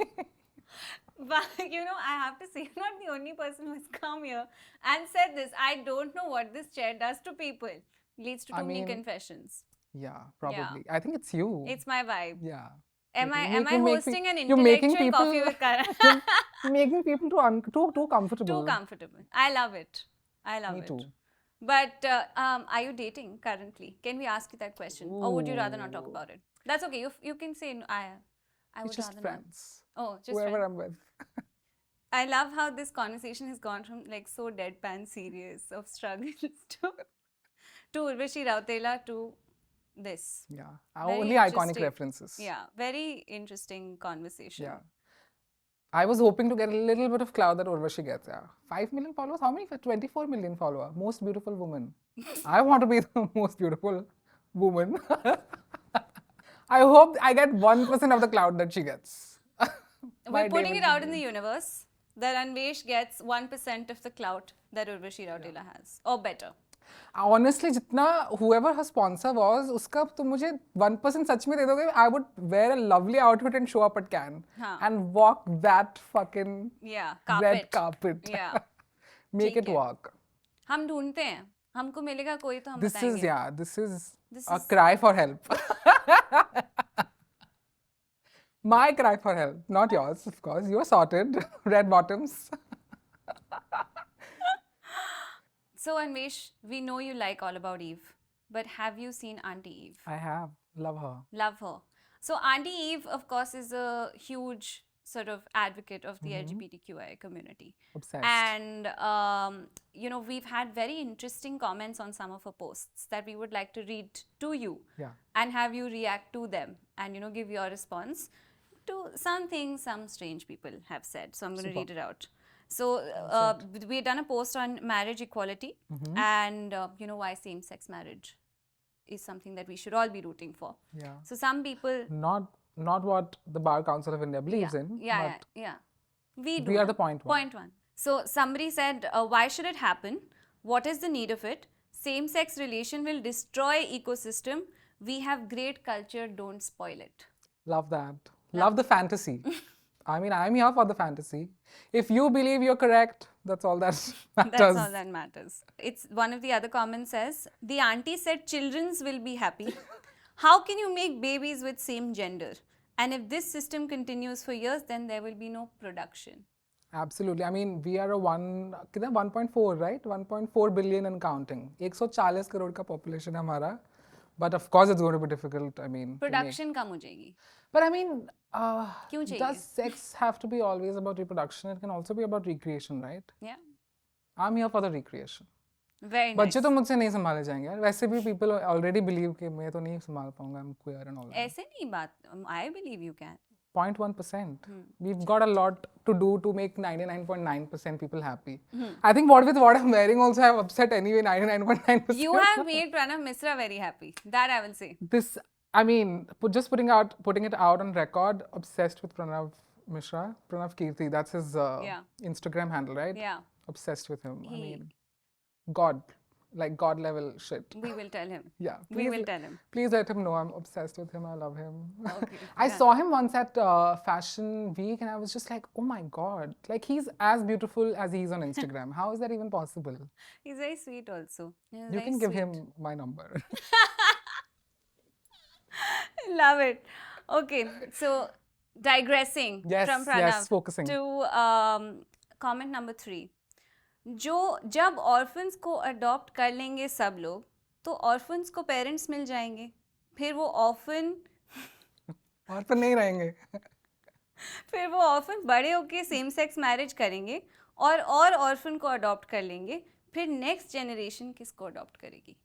Speaker 2: But I have to say, you're not the only person who has come here and said this. I don't know what this chair does to people. Leads to
Speaker 1: I
Speaker 2: too many
Speaker 1: mean,
Speaker 2: confessions.
Speaker 1: yeah,
Speaker 2: Yeah.
Speaker 1: probably. I think it's you.
Speaker 2: It's my vibe.
Speaker 1: Yeah.
Speaker 2: Am I
Speaker 1: You make
Speaker 2: hosting an
Speaker 1: you're making
Speaker 2: intellectual
Speaker 1: people,
Speaker 2: coffee with Karan?
Speaker 1: you're making people too comfortable.
Speaker 2: Too comfortable. I love it. I love
Speaker 1: Me
Speaker 2: it.
Speaker 1: too.
Speaker 2: But are you dating currently? Can we ask you that question, or would you rather not talk
Speaker 1: Ooh.
Speaker 2: about it? That's okay. You can say no, I
Speaker 1: It's
Speaker 2: would
Speaker 1: just
Speaker 2: rather
Speaker 1: friends.
Speaker 2: not. Oh, just
Speaker 1: Whoever
Speaker 2: friends.
Speaker 1: I'm with.
Speaker 2: I love how this conversation has gone from like so deadpan serious of struggles to Urvashi Rautela to this.
Speaker 1: Yeah.
Speaker 2: Very
Speaker 1: Only iconic
Speaker 2: interesting.
Speaker 1: references.
Speaker 2: Yeah, very interesting conversation.
Speaker 1: Yeah. I was hoping to get a little bit of clout that Urvashi gets. Yeah. 5 million followers? How many? 24 million follower. Most beautiful woman. I want to be the most beautiful woman. I hope I get 1% of the clout that she gets.
Speaker 2: We're putting it out in the universe that Anwesh gets 1% of the clout that Urvashi Rautela has, or better.
Speaker 1: Honestly, जितना whoever her sponsor was, उसका तो मुझे 1% सच में दे दोगे, I would wear a lovely outfit and show up at Cannes and walk that fucking red carpet.
Speaker 2: Yeah.
Speaker 1: Make it work.
Speaker 2: हम ढूंढते हैं, हमको मिलेगा कोई तो हम
Speaker 1: This
Speaker 2: बताएंगे.
Speaker 1: is, yeah, this is a cry for help. My cry for help, not yours, of course. You are sorted. Red bottoms.
Speaker 2: So, Anwesh, we know you like All About Eve, but have you seen Auntie Eve?
Speaker 1: I have. Love her.
Speaker 2: Love her. So, Auntie Eve, of course, is a huge sort of advocate of the LGBTQIA community.
Speaker 1: Obsessed.
Speaker 2: And, we've had very interesting comments on some of her posts that we would like to read to you and have you react to them and, give your response to some things some strange people have said. So, I'm going to read it out. So, we had done a post on marriage equality and, why same-sex marriage is something that we should all be rooting for. Yeah. So, some people...
Speaker 1: Not what the Bar Council of India believes in.
Speaker 2: Yeah. We
Speaker 1: are the point one.
Speaker 2: Point one. So, somebody said, why should it happen? What is the need of it? Same-sex relation will destroy ecosystem. We have great culture, don't spoil it.
Speaker 1: Love that. Love the fantasy. I mean, I'm here for the fantasy. If you believe you're correct, that's all that matters.
Speaker 2: That's all that matters. It's one of the other comments says, the auntie said children's will be happy. How can you make babies with same gender? And if this system continues for years, then there will be no production.
Speaker 1: Absolutely. I mean, we are a 1.4, right? 1.4 billion and counting. 140 crore ka population hai hamara. But of course, it's going to be difficult. I mean,
Speaker 2: production kam ho jayegi.
Speaker 1: But I mean, does sex have to be always about reproduction? It can also be about recreation, right?
Speaker 2: Yeah.
Speaker 1: I'm here for the recreation.
Speaker 2: Very nice.
Speaker 1: बच्चे तो मुझसे नहीं संभाले जाएंगे यार. वैसे भी people already believe कि मैं तो नहीं संभाल पाऊंगा. I'm queer and all that.
Speaker 2: ऐसे नहीं बात. I believe you can.
Speaker 1: 0.1%. We've got a lot to do to make 99.9% people happy. I think what I'm wearing also have upset anyway 99.9%.
Speaker 2: You have made Pranav Misra very happy. That I will say.
Speaker 1: This, I mean, just putting it out on record, obsessed with Pranav Mishra, Pranav Kirti. That's his Instagram handle, right?
Speaker 2: Yeah.
Speaker 1: Obsessed with him. I mean, God. Like God level shit.
Speaker 2: We will tell him.
Speaker 1: Yeah.
Speaker 2: We will tell him.
Speaker 1: Please let him know I'm obsessed with him. I love him.
Speaker 2: Okay.
Speaker 1: I saw him once at Fashion Week and I was just like, oh my God. Like he's as beautiful as he is on Instagram. How is that even possible?
Speaker 2: He's very sweet also.
Speaker 1: You can give him my number.
Speaker 2: Love it. Okay. So digressing from Pranav
Speaker 1: focusing.
Speaker 2: To comment number 3. जब orphans को adopt कर लेंगे सब लोग तो orphans को parents मिल जाएंगे फिर वो ऑर्फन
Speaker 1: नहीं रहेंगे
Speaker 2: फिर वो ऑर्फन बड़े होके सेम सेक्स मैरिज करेंगे और ऑर्फन को अडॉप्ट कर लेंगे फिर नेक्स्ट जनरेशन किसको अडॉप्ट करेगी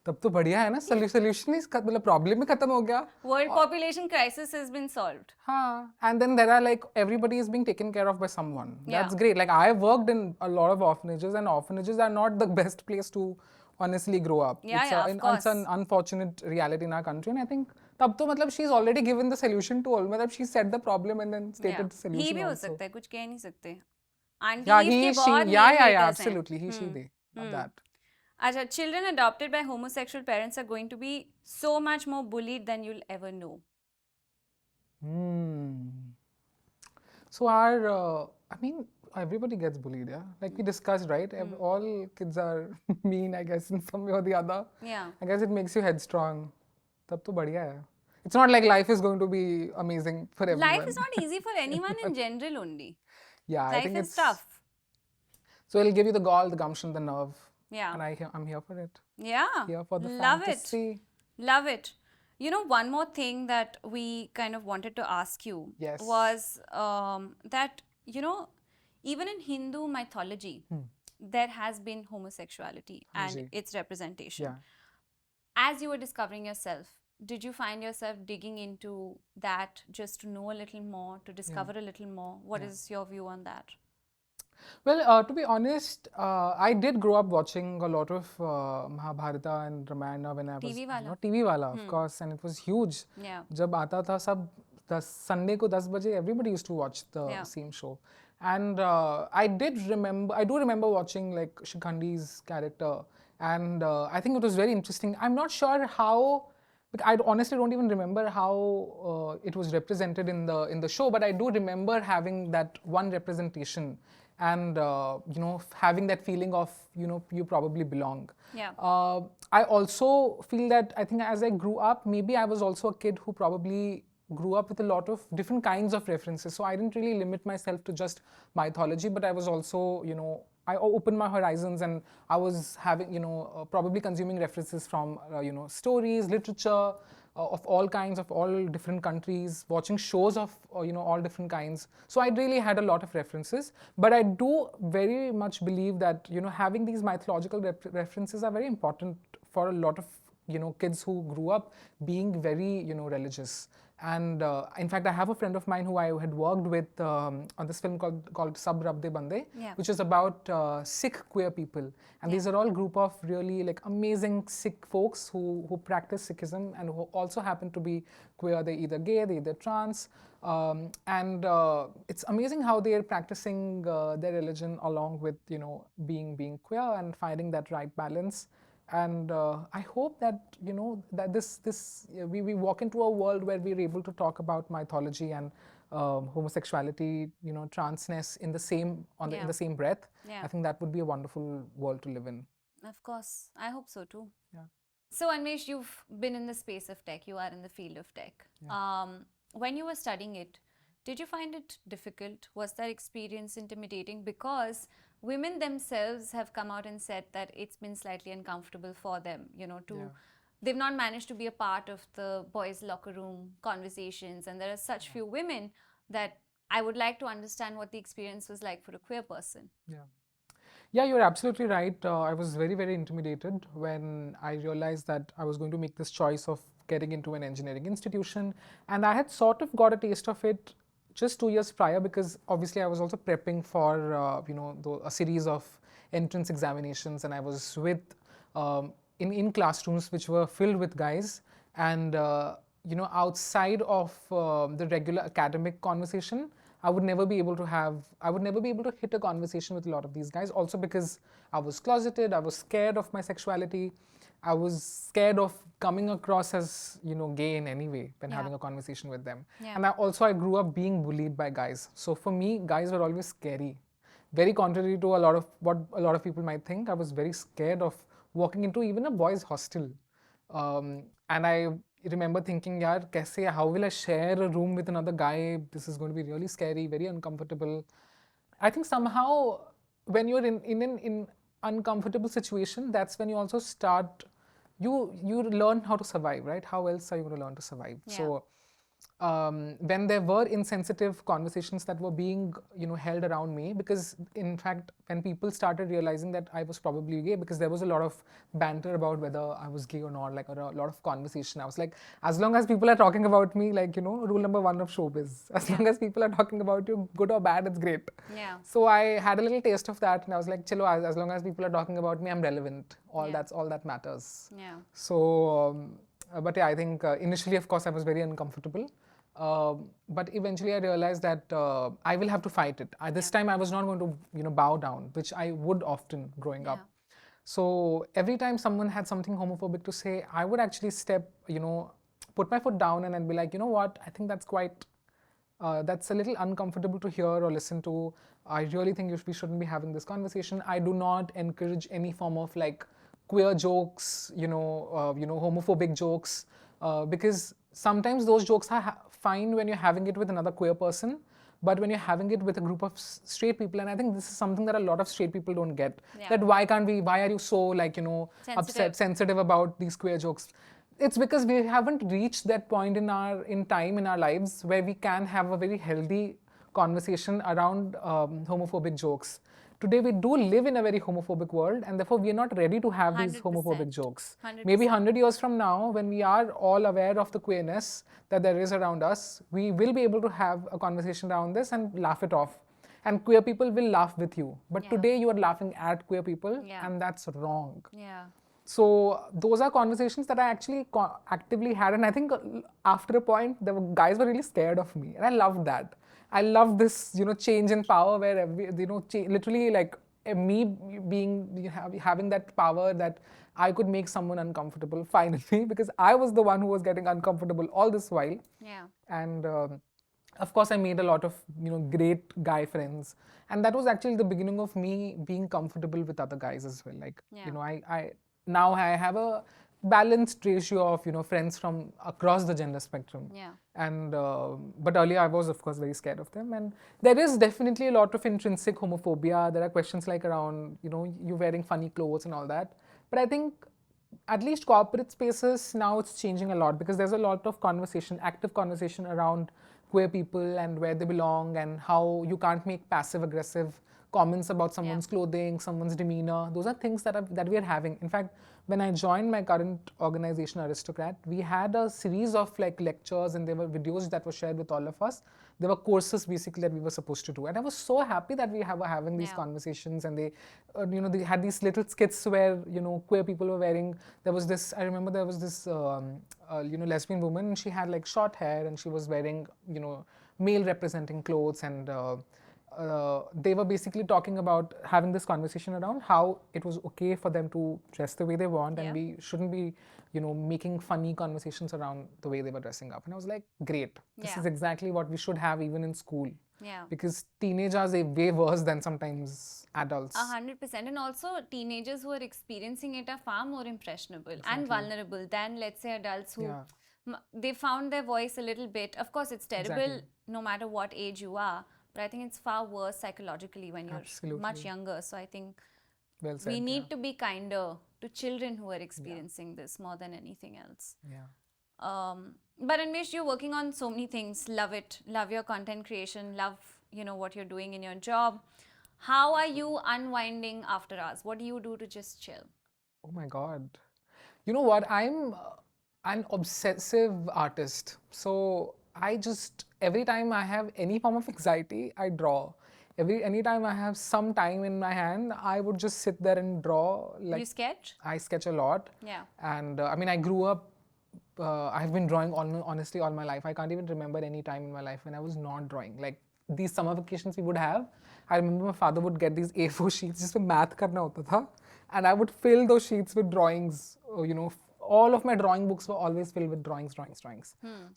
Speaker 1: तब तो बढ़िया है ना सोल्यूशन ही मतलब प्रॉब्लम ही खत्म हो गया
Speaker 2: world population crisis has been solved
Speaker 1: हाँ and then there are like everybody is being taken care of by someone that's great like I worked in a lot of orphanages and orphanages are not the best place to honestly grow up it's an unfortunate reality in our country and I think तब तो मतलब she's already given the solution to all मतलब she set the problem and then stated the solution
Speaker 2: he भी हो
Speaker 1: also.
Speaker 2: सकता है कुछ कह नहीं सकते आंटी के बहुत
Speaker 1: absolutely he she they of that
Speaker 2: Acha, children adopted by homosexual parents are going to be so much more bullied than you'll ever know.
Speaker 1: So I mean, everybody gets bullied, yeah. Like we discussed, right? All kids are mean, I guess, in some way or the other.
Speaker 2: Yeah.
Speaker 1: I guess it makes you headstrong. Tab to badhiya hai. It's not like life is going to be amazing for everyone.
Speaker 2: Life is not easy for anyone in general only.
Speaker 1: Yeah, I
Speaker 2: Life
Speaker 1: think
Speaker 2: is
Speaker 1: it's
Speaker 2: tough.
Speaker 1: So it'll give you the gall, the gumption, the nerve.
Speaker 2: Yeah.
Speaker 1: And I'm here for it.
Speaker 2: Yeah.
Speaker 1: Here for the
Speaker 2: Love
Speaker 1: fantasy.
Speaker 2: it. Love it. You know, one more thing that we kind of wanted to ask you
Speaker 1: Yes.
Speaker 2: was that, you know, even in Hindu mythology, there has been homosexuality and
Speaker 1: Ji.
Speaker 2: its representation.
Speaker 1: Yeah.
Speaker 2: As you were discovering yourself, did you find yourself digging into that just to know a little more, to discover a little more? What is your view on that?
Speaker 1: Well, to be honest, I did grow up watching a lot of Mahabharata and Ramayana when I was
Speaker 2: TV wala?
Speaker 1: TV wala, of course, and it was huge.
Speaker 2: Yeah.
Speaker 1: Jab aata tha, sab Sunday ko 10 baje, everybody used to watch the same show. And I do remember watching like Shikhandi's character, and I think it was very interesting. I'm not sure how. I honestly don't even remember how it was represented in the show, but I do remember having that one representation and having that feeling of you probably belong.
Speaker 2: Yeah.
Speaker 1: I also feel that I think as I grew up, maybe I was also a kid who probably grew up with a lot of different kinds of references. So I didn't really limit myself to just mythology, but I was also, I opened my horizons and I was having, probably consuming references from, stories, literature of all kinds, of all different countries, watching shows of, all different kinds. So I really had a lot of references, but I do very much believe that, having these mythological references are very important for a lot of, kids who grew up being very, religious. And in fact, I have a friend of mine who I had worked with on this film called Sab Rab De Bande, which is about Sikh queer people. And these are all group of really like amazing Sikh folks who practice Sikhism and who also happen to be queer. They're either gay, they're either trans. And it's amazing how they are practicing their religion along with, being queer and finding that right balance. And I hope that that we walk into a world where we're able to talk about mythology and homosexuality, transness in the same in the same breath. I think that would be a wonderful world to live in.
Speaker 2: Of course, I hope so too.
Speaker 1: Yeah.
Speaker 2: So Anwesh, you've been in the space of tech. You are in the field of tech. When you were studying it, did you find it difficult? Was that experience intimidating? Because women themselves have come out and said that it's been slightly uncomfortable for them, they've not managed to be a part of the boys' locker room conversations. And there are such few women that I would like to understand what the experience was like for a queer person.
Speaker 1: Yeah, you're absolutely right. I was very, very intimidated when I realized that I was going to make this choice of getting into an engineering institution. And I had sort of got a taste of it just 2 years prior, because obviously I was also prepping for a series of entrance examinations, and I was with in classrooms which were filled with guys, and outside of the regular academic conversation, I would never be able to hit a conversation with a lot of these guys, also because I was closeted, I was scared of my sexuality, I was scared of coming across as, gay in any way when having a conversation with them. And I grew up being bullied by guys. So for me, guys were always scary. Very contrary to a lot of what a lot of people might think, I was very scared of walking into even a boys' hostel. And I remember thinking, yaar, kaise, how will I share a room with another guy? This is going to be really scary, very uncomfortable. I think somehow when you're in an uncomfortable situation, that's when you also start, you learn how to survive, right? How else are you going to learn to survive? So when there were insensitive conversations that were being held around me, because in fact when people started realizing that I was probably gay, because there was a lot of banter about whether I was gay or not, like, or a lot of conversation, I was like, as long as people are talking about me, like, rule number 1 of showbiz, as long as people are talking about you, good or bad, it's great. So I had a little taste of that, and I was like, chalo, as long as people are talking about me, I'm relevant. That's all that matters. So but yeah, I think initially, of course, I was very uncomfortable. But eventually I realized that I will have to fight it. This time I was not going to bow down, which I would often growing up. So every time someone had something homophobic to say, I would actually put my foot down and be like, you know what, I think that's quite that's a little uncomfortable to hear or listen to. I really think we shouldn't be having this conversation. I do not encourage any form of like queer jokes, homophobic jokes, because sometimes those jokes are fine when you're having it with another queer person, but when you're having it with a group of straight people, and I think this is something that a lot of straight people don't get, that why are you so like, upset, sensitive about these queer jokes? It's because we haven't reached that point in time in our lives where we can have a very healthy conversation around homophobic jokes. Today we do live in a very homophobic world, and therefore we are not ready to have these
Speaker 2: 100%.
Speaker 1: homophobic jokes.
Speaker 2: 100%.
Speaker 1: Maybe 100 years from now, when we are all aware of the queerness that there is around us, we will be able to have a conversation around this and laugh it off. And queer people will laugh with you. But today you are laughing at queer people, and that's wrong.
Speaker 2: Yeah.
Speaker 1: So those are conversations that I actually actively had, and I think after a point, the guys were really scared of me, and I loved that. I love this, change in power where literally like me having that power that I could make someone uncomfortable finally, because I was the one who was getting uncomfortable all this while.
Speaker 2: Yeah.
Speaker 1: And of course, I made a lot of great guy friends, and that was actually the beginning of me being comfortable with other guys as well. Like I now I have a balanced ratio of friends from across the gender spectrum.
Speaker 2: Yeah.
Speaker 1: And but earlier I was of course very scared of them, and there is definitely a lot of intrinsic homophobia. There are questions like around you wearing funny clothes and all that. But I think at least corporate spaces now it's changing a lot, because there's a lot of conversation, active conversation around queer people and where they belong, and how you can't make passive aggressive comments about someone's clothing, someone's demeanor. Those are things that we are having. In fact, when I joined my current organization, Aristocrat, we had a series of like lectures, and there were videos that were shared with all of us. There were courses basically that we were supposed to do, and I was so happy that we were having these conversations. And they, they had these little skits where queer people were wearing. There was this. I remember there was this lesbian woman. And she had like short hair, and she was wearing male representing clothes, and they were basically talking about having this conversation around how it was okay for them to dress the way they want, and we shouldn't be making funny conversations around the way they were dressing up. And I was like, great, this is exactly what we should have even in school. Because teenagers are way worse than sometimes adults.
Speaker 2: 100%. And also teenagers who are experiencing it are far more impressionable and vulnerable than, let's say, adults who they found their voice a little bit. Of course, it's terrible no matter what age you are, but I think it's far worse psychologically when you're much younger. So I think we need to be kinder to children who are experiencing this more than anything else. But Anwesh, you're working on so many things. Love it. Love your content creation. Love, what you're doing in your job. How are you unwinding after hours? What do you do to just chill?
Speaker 1: Oh my God. You know what? I'm an obsessive artist. So I just, every time I have any form of anxiety, I draw. Anytime I have some time in my hand, I would just sit there and draw. Like,
Speaker 2: you sketch?
Speaker 1: I sketch a lot.
Speaker 2: Yeah.
Speaker 1: And I mean, I grew up, I've been drawing honestly all my life. I can't even remember any time in my life when I was not drawing. Like these summer vacations we would have, I remember my father would get these A4 sheets just for math karna hota tha, and I would fill those sheets with drawings. All of my drawing books were always filled with drawings. So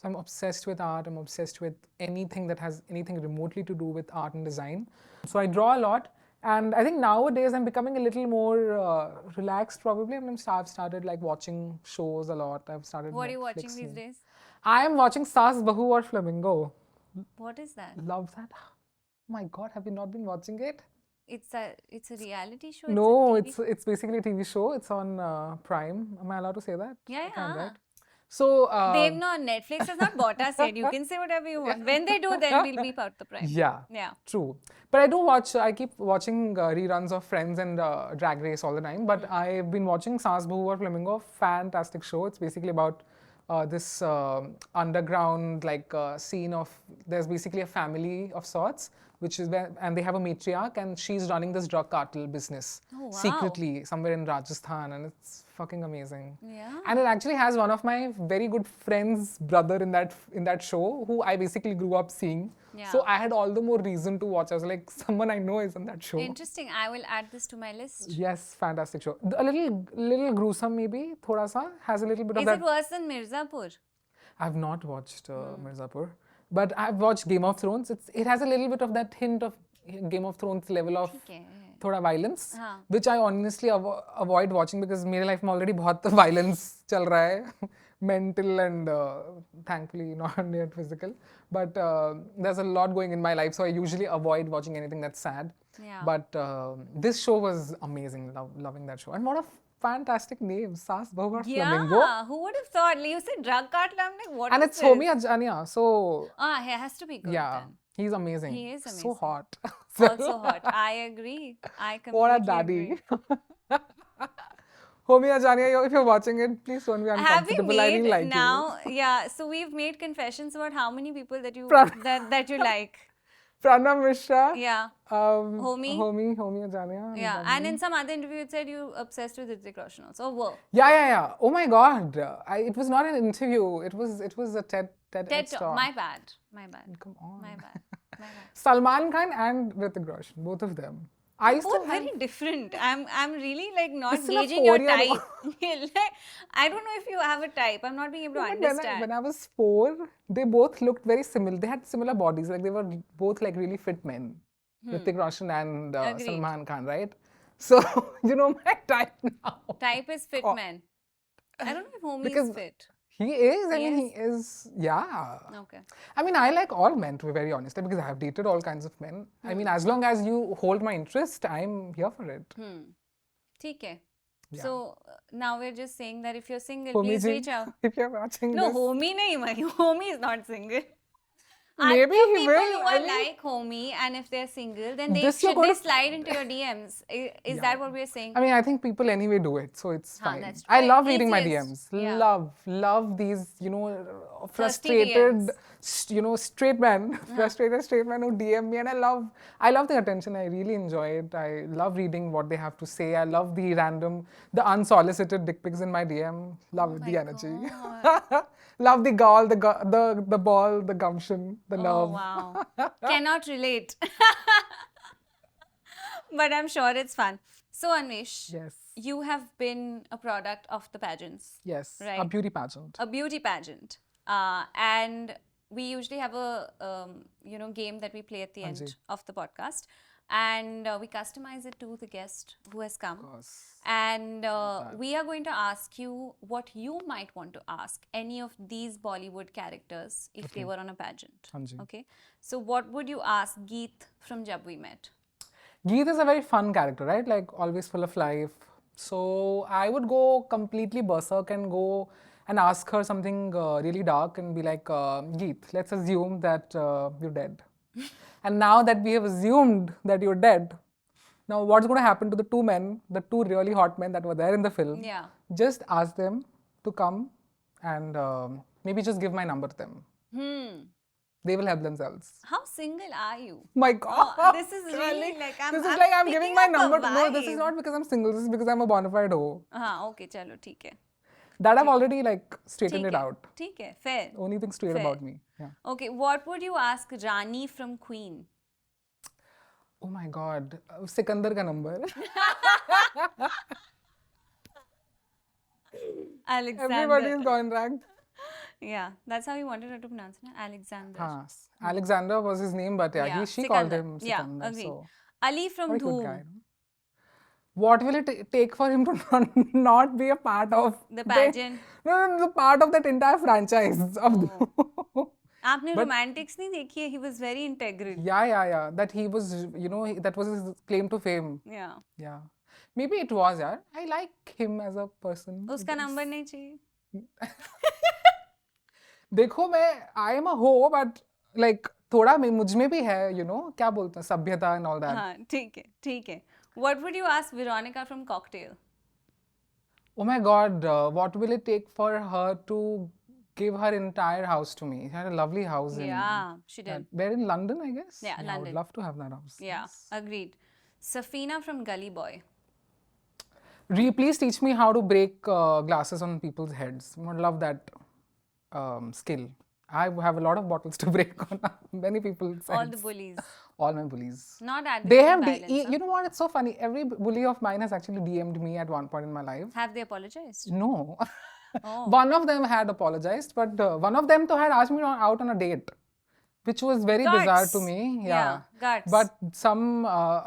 Speaker 1: I'm obsessed with art. I'm obsessed with anything that has anything remotely to do with art and design. So I draw a lot. And I think nowadays I'm becoming a little more relaxed probably. I've started like watching shows a lot. I've started
Speaker 2: What are you watching these days?
Speaker 1: I am watching Saas Bahu or Flamingo.
Speaker 2: What is that?
Speaker 1: Love that. Oh my God, have you not been watching it?
Speaker 2: It's a reality show?
Speaker 1: No, it's basically a TV show. It's on Prime. Am I allowed to say that?
Speaker 2: Yeah.
Speaker 1: Right? So
Speaker 2: they've not, Netflix has not bought us yet. You can say whatever you want. When they do, then we'll be part of the Prime.
Speaker 1: Yeah. True. But I keep watching reruns of Friends and Drag Race all the time. But I've been watching Saas Bahu or Flamingo, fantastic show. It's basically about this underground scene of, there's basically a family of sorts, which is where, and they have a matriarch, and she's running this drug cartel business secretly somewhere in Rajasthan, and it's fucking amazing. And it actually has one of my very good friends' brother in that show, who I basically grew up seeing. So I had all the more reason to watch. I was like, someone I know is in that show.
Speaker 2: Interesting. I will add this to my list.
Speaker 1: Yes, fantastic show. A little gruesome maybe, thoda sa, has a little bit of that.
Speaker 2: Is it worse than Mirzapur?
Speaker 1: I've not watched Mirzapur. But I've watched Game of Thrones. It has a little bit of that hint of Game of Thrones level of
Speaker 2: Okay.
Speaker 1: thoda violence,
Speaker 2: हाँ.
Speaker 1: which I honestly avoid watching because मेरे life में already बहुत violence चल रहा है, mental and thankfully not yet physical. But there's a lot going in my life, so I usually avoid watching anything that's sad.
Speaker 2: Yeah.
Speaker 1: But this show was amazing. Loving that show. And what a fantastic name, Saas Bahu Flamingo.
Speaker 2: Yeah, who would have thought? You said drug cartel. I'm like, what
Speaker 1: And
Speaker 2: is
Speaker 1: it's
Speaker 2: this?
Speaker 1: Homi Ajania, so
Speaker 2: He has to be good
Speaker 1: yeah,
Speaker 2: then.
Speaker 1: he's amazing.
Speaker 2: He is
Speaker 1: So
Speaker 2: amazing.
Speaker 1: hot.
Speaker 2: Also hot. I agree. I completely
Speaker 1: What a daddy.
Speaker 2: agree.
Speaker 1: Homi Ajania, if you're watching it, please don't be
Speaker 2: Have we
Speaker 1: uncomfortable. I
Speaker 2: made
Speaker 1: really like
Speaker 2: now? Yeah. So we've made confessions about how many people that you
Speaker 1: Pran-
Speaker 2: that you like.
Speaker 1: you. Pranav Mishra.
Speaker 2: Yeah.
Speaker 1: Homi
Speaker 2: Homi.
Speaker 1: Ajania.
Speaker 2: Yeah. And in some other interview, it said you obsessed with Hrithik Roshan also. Oh, whoa.
Speaker 1: Yeah. Oh my God. It was not an interview. It was a TED
Speaker 2: TED
Speaker 1: talk.
Speaker 2: Talk. My bad.
Speaker 1: Come on.
Speaker 2: My bad.
Speaker 1: Salman Khan and Hrithik Roshan, both of them. I used
Speaker 2: Both
Speaker 1: to have,
Speaker 2: very different. I'm really like not
Speaker 1: It's still a
Speaker 2: gauging your
Speaker 1: 4-year-old.
Speaker 2: type. Like, I don't know if you have a type. I'm not being able to
Speaker 1: But
Speaker 2: understand.
Speaker 1: when I was 4, they both looked very similar. They had similar bodies. Like they were both like really fit men. Hrithik Roshan and
Speaker 2: Agreed.
Speaker 1: Salman Khan, right? So you know my type now.
Speaker 2: Type is fit
Speaker 1: Oh.
Speaker 2: men. I don't know if Homi
Speaker 1: Because-
Speaker 2: is fit.
Speaker 1: He is. I
Speaker 2: He
Speaker 1: mean, he is. Yeah.
Speaker 2: Okay.
Speaker 1: I mean, I like all men, to be very honest, because I have dated all kinds of men. I mean, as long as you hold my interest, I'm here for it.
Speaker 2: ठीक है.
Speaker 1: Yeah.
Speaker 2: So now we're just saying that if you're single,
Speaker 1: Homi
Speaker 2: please
Speaker 1: ji,
Speaker 2: reach out.
Speaker 1: if you're watching
Speaker 2: No,
Speaker 1: this,
Speaker 2: Homi nahi. Homi is not single.
Speaker 1: Maybe
Speaker 2: Other
Speaker 1: he
Speaker 2: people
Speaker 1: will.
Speaker 2: who
Speaker 1: I
Speaker 2: are
Speaker 1: mean-
Speaker 2: like Homi, and if they're single, then they
Speaker 1: This you're
Speaker 2: should they
Speaker 1: gonna-
Speaker 2: slide into your DMs. Is that what we're saying?
Speaker 1: I mean, I think people anyway do it, so it's fine.
Speaker 2: that's
Speaker 1: I
Speaker 2: true.
Speaker 1: love reading my
Speaker 2: Easiest.
Speaker 1: DMs.
Speaker 2: Yeah.
Speaker 1: Love these,
Speaker 2: DMs.
Speaker 1: frustrated, straight men, frustrated straight men who DM me, and I love the attention. I really enjoy it. I love reading what they have to say. I love the unsolicited dick pics in my DM. Love it, the energy. Love the gall, the ball, the gumption, the
Speaker 2: Oh,
Speaker 1: nerve.
Speaker 2: wow. Cannot relate. But I'm sure it's fun. So, Anwesh,
Speaker 1: Yes.
Speaker 2: you have been a product of the pageants,
Speaker 1: Yes.
Speaker 2: Right.
Speaker 1: A beauty pageant.
Speaker 2: a beauty pageant. And we usually have a game that we play at the end
Speaker 1: Hanji.
Speaker 2: of the podcast. And we customize it to the guest who has come.
Speaker 1: Of course.
Speaker 2: And we are going to ask you what you might want to ask any of these Bollywood characters if they were on a pageant.
Speaker 1: Hanji.
Speaker 2: Okay. So what would you ask Geet from Jab We Met?
Speaker 1: Geet is a very fun character, right? Like always full of life. So I would go completely berserk and go and ask her something really dark and be like, Geet, let's assume that you're dead. And now that we have assumed that you're dead, now what's going to happen to the two men, the two really hot men that were there in the film?
Speaker 2: Yeah.
Speaker 1: Just ask them to come and maybe just give my number to them. They will help themselves.
Speaker 2: How single are you?
Speaker 1: My God.
Speaker 2: This is really like I'm
Speaker 1: giving my
Speaker 2: picking up a
Speaker 1: number. No, this is
Speaker 2: vibe.
Speaker 1: not because I'm single. This is because I'm a bona fide hoe.
Speaker 2: Okay, chalo, theek hai.
Speaker 1: That I've already like straightened
Speaker 2: Theek
Speaker 1: it
Speaker 2: hai.
Speaker 1: out.
Speaker 2: Theek hai, fair.
Speaker 1: Only thing straight
Speaker 2: Fair.
Speaker 1: about me. Yeah.
Speaker 2: Okay, what would you ask Rani from Queen?
Speaker 1: Oh my God. Sikandar ka number.
Speaker 2: Alexander.
Speaker 1: Everybody's contract.
Speaker 2: Yeah, that's how he wanted her to pronounce it. Alexander.
Speaker 1: Alexander was his name, but yeah, she called him
Speaker 2: Yeah,
Speaker 1: Sikandar.
Speaker 2: agreed.
Speaker 1: So,
Speaker 2: Ali from
Speaker 1: very good
Speaker 2: Dhoom.
Speaker 1: guy. No? What will it take for him to not be a part of
Speaker 2: The pageant.
Speaker 1: the part of that entire franchise of Dhoom?
Speaker 2: आपने romantics नहीं देखी है? He was very integral.
Speaker 1: Yeah. That he was, that was his claim to fame.
Speaker 2: Yeah.
Speaker 1: Yeah. Maybe it was, yeah. I like him as a person.
Speaker 2: उसका number नहीं चाहिए.
Speaker 1: देखो I am a hoe, but like थोड़ा मुझ में भी है, क्या बोलते हैं, सभ्यता and all that.
Speaker 2: हाँ, ठीक है. What would you ask Veronica from Cocktail?
Speaker 1: Oh my God, what will it take for her to give her entire house to me? She had a lovely house.
Speaker 2: Yeah, she did.
Speaker 1: Where in London, I guess?
Speaker 2: Yeah,
Speaker 1: I would
Speaker 2: London.
Speaker 1: love to have that house.
Speaker 2: Yeah, agreed. Safina from Gully Boy.
Speaker 1: Please teach me how to break glasses on people's heads. I would love that skill. I have a lot of bottles to break on many people's heads.
Speaker 2: All the bullies.
Speaker 1: All my bullies.
Speaker 2: Not
Speaker 1: They
Speaker 2: advocating
Speaker 1: have,
Speaker 2: violence. Huh?
Speaker 1: you know what? It's so funny. Every bully of mine has actually DM'd me at one point in my life.
Speaker 2: Have they apologized?
Speaker 1: No.
Speaker 2: Oh.
Speaker 1: One of them had apologized, but one of them though had asked me out on a date. which was very bizarre to
Speaker 2: Guts.
Speaker 1: me.
Speaker 2: Yeah, guts.
Speaker 1: But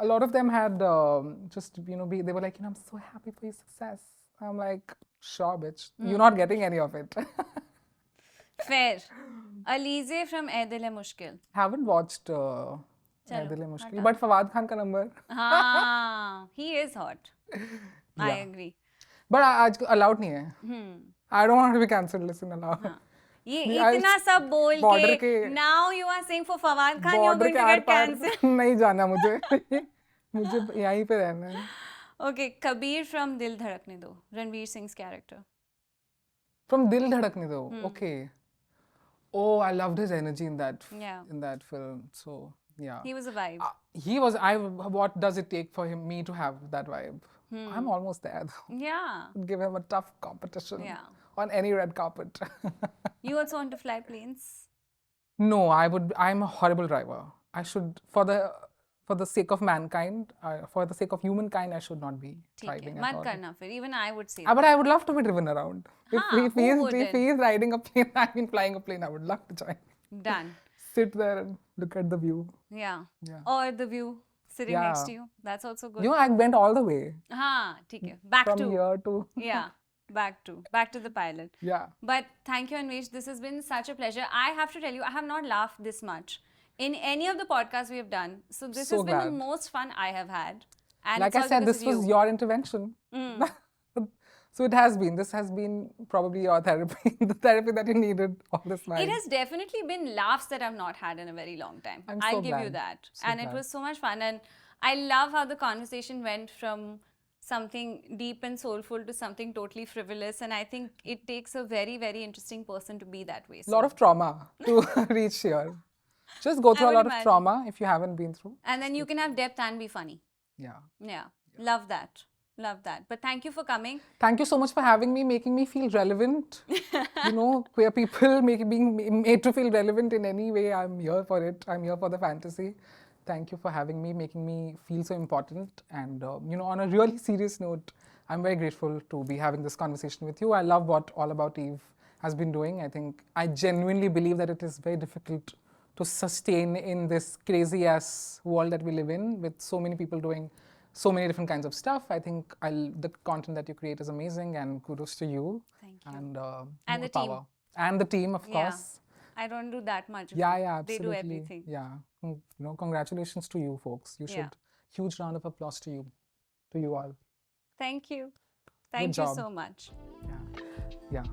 Speaker 1: a lot of them had just, they were like, I'm so happy for your success. I'm like, sure, bitch. You're not getting any of it.
Speaker 2: Fair. Alize from Ae Dil Hai Mushkil.
Speaker 1: Haven't watched Ae Dil Hai Mushkil, but Fawad Khan ka number.
Speaker 2: He is hot. I agree.
Speaker 1: But आज allowed नहीं है. I don't want to be cancelled. Listen, allowed.
Speaker 2: ये इतना सब बोल के now you are saying for Fawad Khan you're going to get cancelled.
Speaker 1: नहीं जाना मुझे. मुझे यहीं पे रहना है.
Speaker 2: Okay, Kabir from Dil Dhadakne Do, Ranveer Singh's character.
Speaker 1: From Dil Dhadakne Do. Okay. Oh, I loved his energy in that film. So yeah.
Speaker 2: He was a vibe.
Speaker 1: What does it take for me to have that vibe? I'm almost there though.
Speaker 2: Yeah.
Speaker 1: Give him a tough competition.
Speaker 2: Yeah.
Speaker 1: On any red carpet.
Speaker 2: You also want to fly planes?
Speaker 1: No, I'm a horrible driver. I should, for the sake of mankind, for the sake of humankind, I should not be driving at all.
Speaker 2: Mat karna fir. Even I would say
Speaker 1: But I would love to be driven around. If he is riding a plane, I mean flying a plane, I would love to join.
Speaker 2: Done.
Speaker 1: Sit there and look at the view.
Speaker 2: Yeah. Or the view sitting next to you. That's also good.
Speaker 1: I went all the way.
Speaker 2: ठीक है. Back
Speaker 1: from here to...
Speaker 2: Yeah. Back to the pilot.
Speaker 1: Yeah.
Speaker 2: But thank you, Anwesh. This has been such a pleasure. I have to tell you, I have not laughed this much in any of the podcasts we have done. So this has been the most fun I have had. And
Speaker 1: like I said, this was your intervention. So it has been. This has been probably your therapy, the therapy that you needed all this time.
Speaker 2: It has definitely been laughs that I've not had in a very long time. I'll give you that. And it was so much fun. And I love how the conversation went from something deep and soulful to something totally frivolous. And I think it takes a very, very interesting person to be that way.
Speaker 1: A lot of trauma to reach here. Just go through a lot of trauma if you haven't been through.
Speaker 2: And then you can have depth and be funny.
Speaker 1: Yeah.
Speaker 2: Love that. Love that. But thank you for coming.
Speaker 1: Thank you so much for having me, making me feel relevant. Queer people being made to feel relevant in any way. I'm here for it. I'm here for the fantasy. Thank you for having me, making me feel so important. And, on a really serious note, I'm very grateful to be having this conversation with you. I love what All About Eve has been doing. I genuinely believe that it is very difficult to sustain in this crazy-ass world that we live in, with so many people doing so many different kinds of stuff. I think the content that you create is amazing, and kudos to you.
Speaker 2: Thank you.
Speaker 1: And
Speaker 2: the
Speaker 1: power. Team. And the team, of course.
Speaker 2: I don't do that much.
Speaker 1: Yeah, absolutely.
Speaker 2: They do everything.
Speaker 1: Yeah. Congratulations to you folks. You should. Huge round of applause to you all.
Speaker 2: Thank you. Thank you so much.
Speaker 1: Yeah.